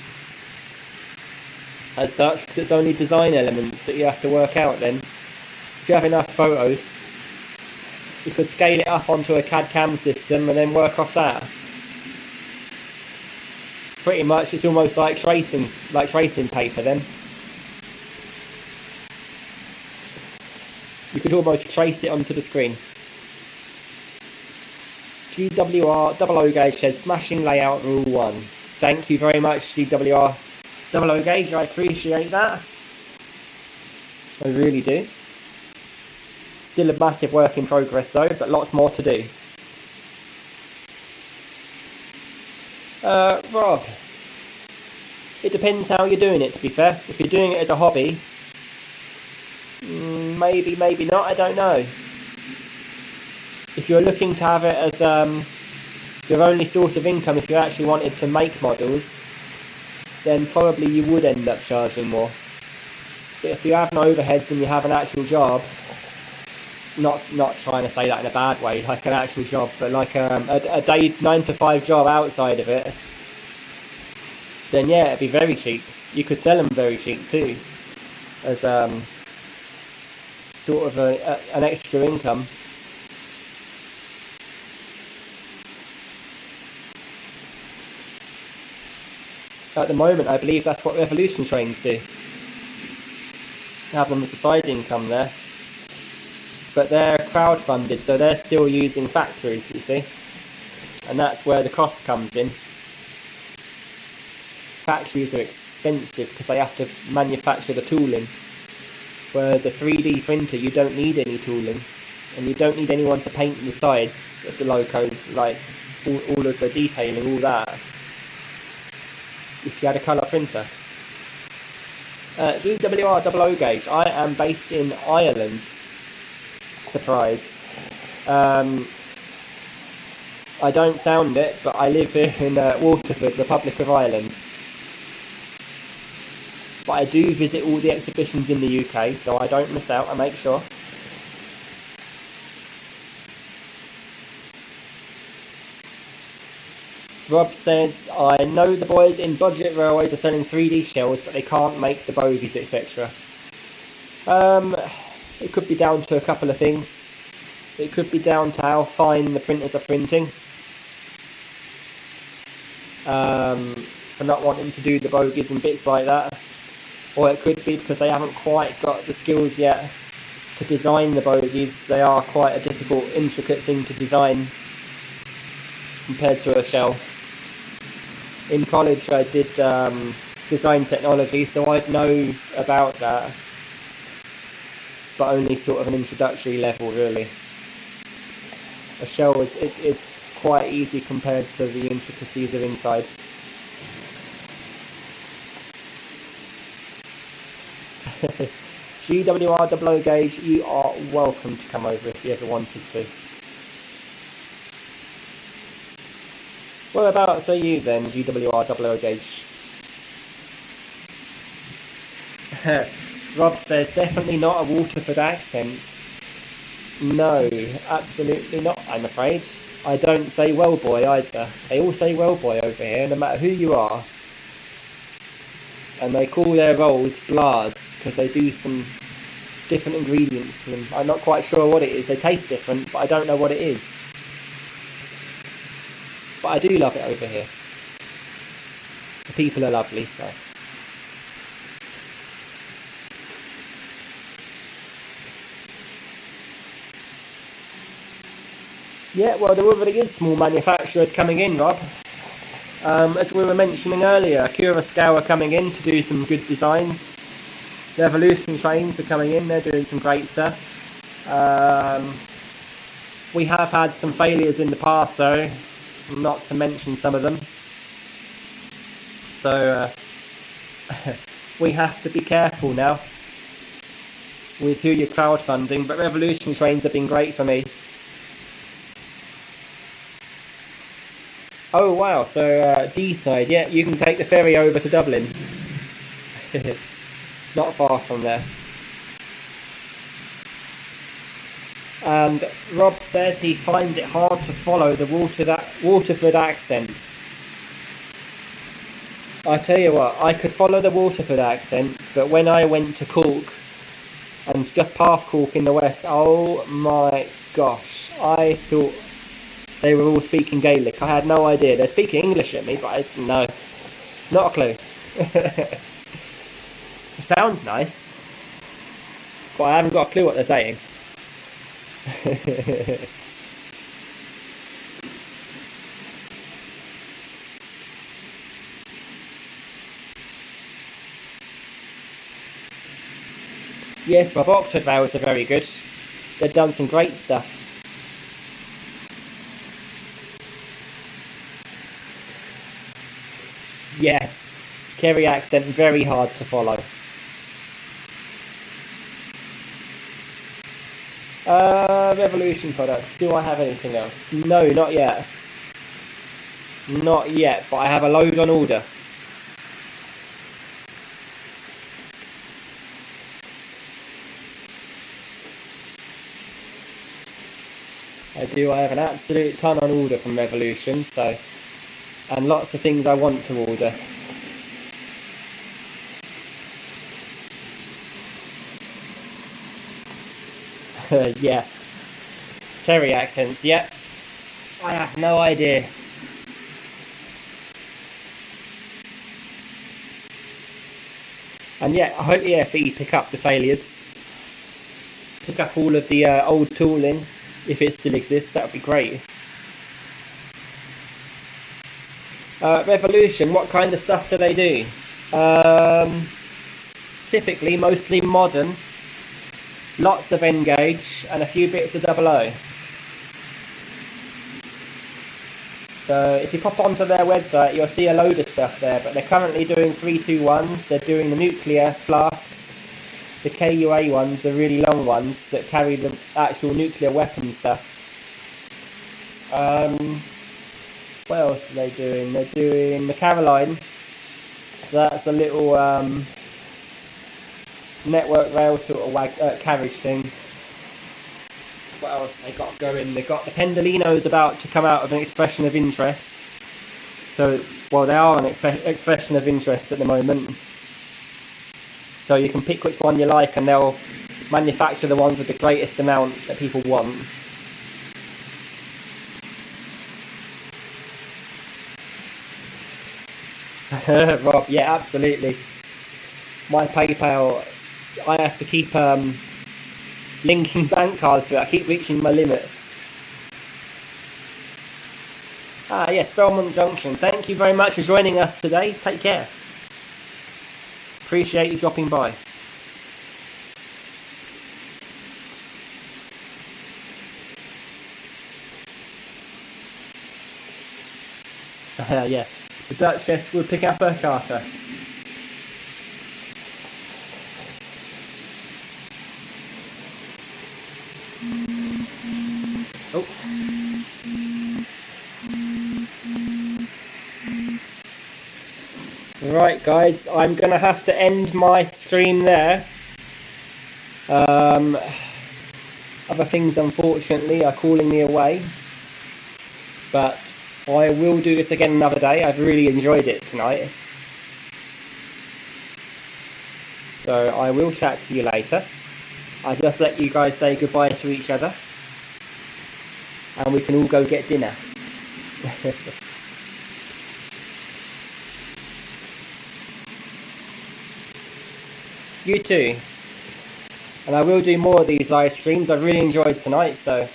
as such, because it's only design elements that you have to work out then. If you have enough photos, you could scale it up onto a CAD-CAM system and then work off that. Pretty much, it's almost like tracing paper then. You could almost trace it onto the screen. GWR double O gauge says smashing layout rule 1. Thank you very much, GWR double O gauge. I appreciate that. I really do. Still a massive work in progress though, but lots more to do. Rob, it depends how you're doing it, to be fair. If you're doing it as a hobby, maybe, maybe not, I don't know. If you're looking to have it as your only source of income, if you actually wanted to make models, then probably you would end up charging more. But if you have no overheads and you have an actual job, not trying to say that in a bad way, like an actual job, but like a day 9 to 5 job outside of it, then yeah, it'd be very cheap. You could sell them very cheap too, as sort of an extra income. At the moment, I believe that's what Revolution Trains do. Have them as a side income there. But they're crowdfunded, so they're still using factories, you see. And that's where the cost comes in. Factories are expensive because they have to manufacture the tooling. Whereas a 3D printer, you don't need any tooling. And you don't need anyone to paint the sides of the locos, like all of the detailing, all that. If you had a colour printer. GWR double O gauge. I am based in Ireland. Surprise. I don't sound it, but I live here in Waterford, Republic of Ireland. But I do visit all the exhibitions in the UK, so I don't miss out, I make sure. Rob says, I know the boys in Budget Railways are selling 3D shells, but they can't make the bogies, etc. It could be down to a couple of things. It could be down to how fine the printers are printing. For not wanting to do the bogies and bits like that. Or it could be because they haven't quite got the skills yet to design the bogies. They are quite a difficult, intricate thing to design compared to a shell. In college I did design technology, so I'd know about that, but only sort of an introductory level really. A shell is quite easy compared to the intricacies of inside. GWR double O gauge, you are welcome to come over if you ever wanted to. Whereabouts are you then, GWR double O gauge? Rob says, definitely not a Waterford accent. No, absolutely not, I'm afraid. I don't say well boy either. They all say well boy over here, no matter who you are. and they call their rolls blahs because they do some different ingredients to them. I'm not quite sure what it is. They taste different, but I don't know what it is. But I do love it over here. The people are lovely, so. Yeah, well, there already is small manufacturers coming in, Rob. As we were mentioning earlier, Curacao are coming in to do some good designs. The Evolution trains are coming in, they're doing some great stuff. We have had some failures in the past, though, not to mention some of them. So, we have to be careful now with who you're crowdfunding, but Revolution trains have been great for me. Oh wow, so D-side, yeah, you can take the ferry over to Dublin. Not far from there. And Rob says he finds it hard to follow the Waterford accent. I tell you what, I could follow the Waterford accent, but when I went to Cork, and just past Cork in the west, oh my gosh, I thought they were all speaking Gaelic. I had no idea. They're speaking English at me, but no, not a clue. It sounds nice, but I haven't got a clue what they're saying. Yes, Rob, Oxford Vales are very good. They've done some great stuff. Yes, Kerry accent, very hard to follow. Revolution products. Do I have anything else? No, not yet. Not yet, but I have a load on order. I have an absolute ton on order from Revolution, so, and lots of things I want to order. Yeah. Kerry accents, yep. I have no idea. And yeah, I hope the FE pick up the failures. Pick up all of the old tooling, if it still exists, that would be great. Revolution, what kind of stuff do they do? Typically, mostly modern. Lots of N-gauge and a few bits of 00. So if you pop onto their website, you'll see a load of stuff there, but they're currently doing 321s, they're doing the nuclear flasks, the KUA ones, the really long ones that carry the actual nuclear weapon stuff. What else are they doing? They're doing the Caroline, so that's a little network rail sort of carriage thing. What else they got going? They've got the Pendolinos about to come out of an expression of interest. So, well, they are an expression of interest at the moment. So you can pick which one you like and they'll manufacture the ones with the greatest amount that people want. Rob, yeah, absolutely. My PayPal, I have to keep linking bank cards to it. I keep reaching my limit. Ah, yes, Belmont Junction. Thank you very much for joining us today. Take care. Appreciate you dropping by. Yeah, the Duchess will pick up her charter. Oh. Right, guys, I'm going to have to end my stream there. Other things, unfortunately, are calling me away. But I will do this again another day. I've really enjoyed it tonight. So I will chat to you later. I just let you guys say goodbye to each other. And we can all go get dinner. You too. And I will do more of these live streams. I really enjoyed tonight, so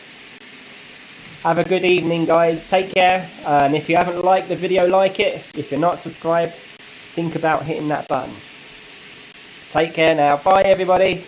have a good evening, guys. Take care. And if you haven't liked the video, like it. If you're not subscribed, think about hitting that button. Take care now. Bye, everybody.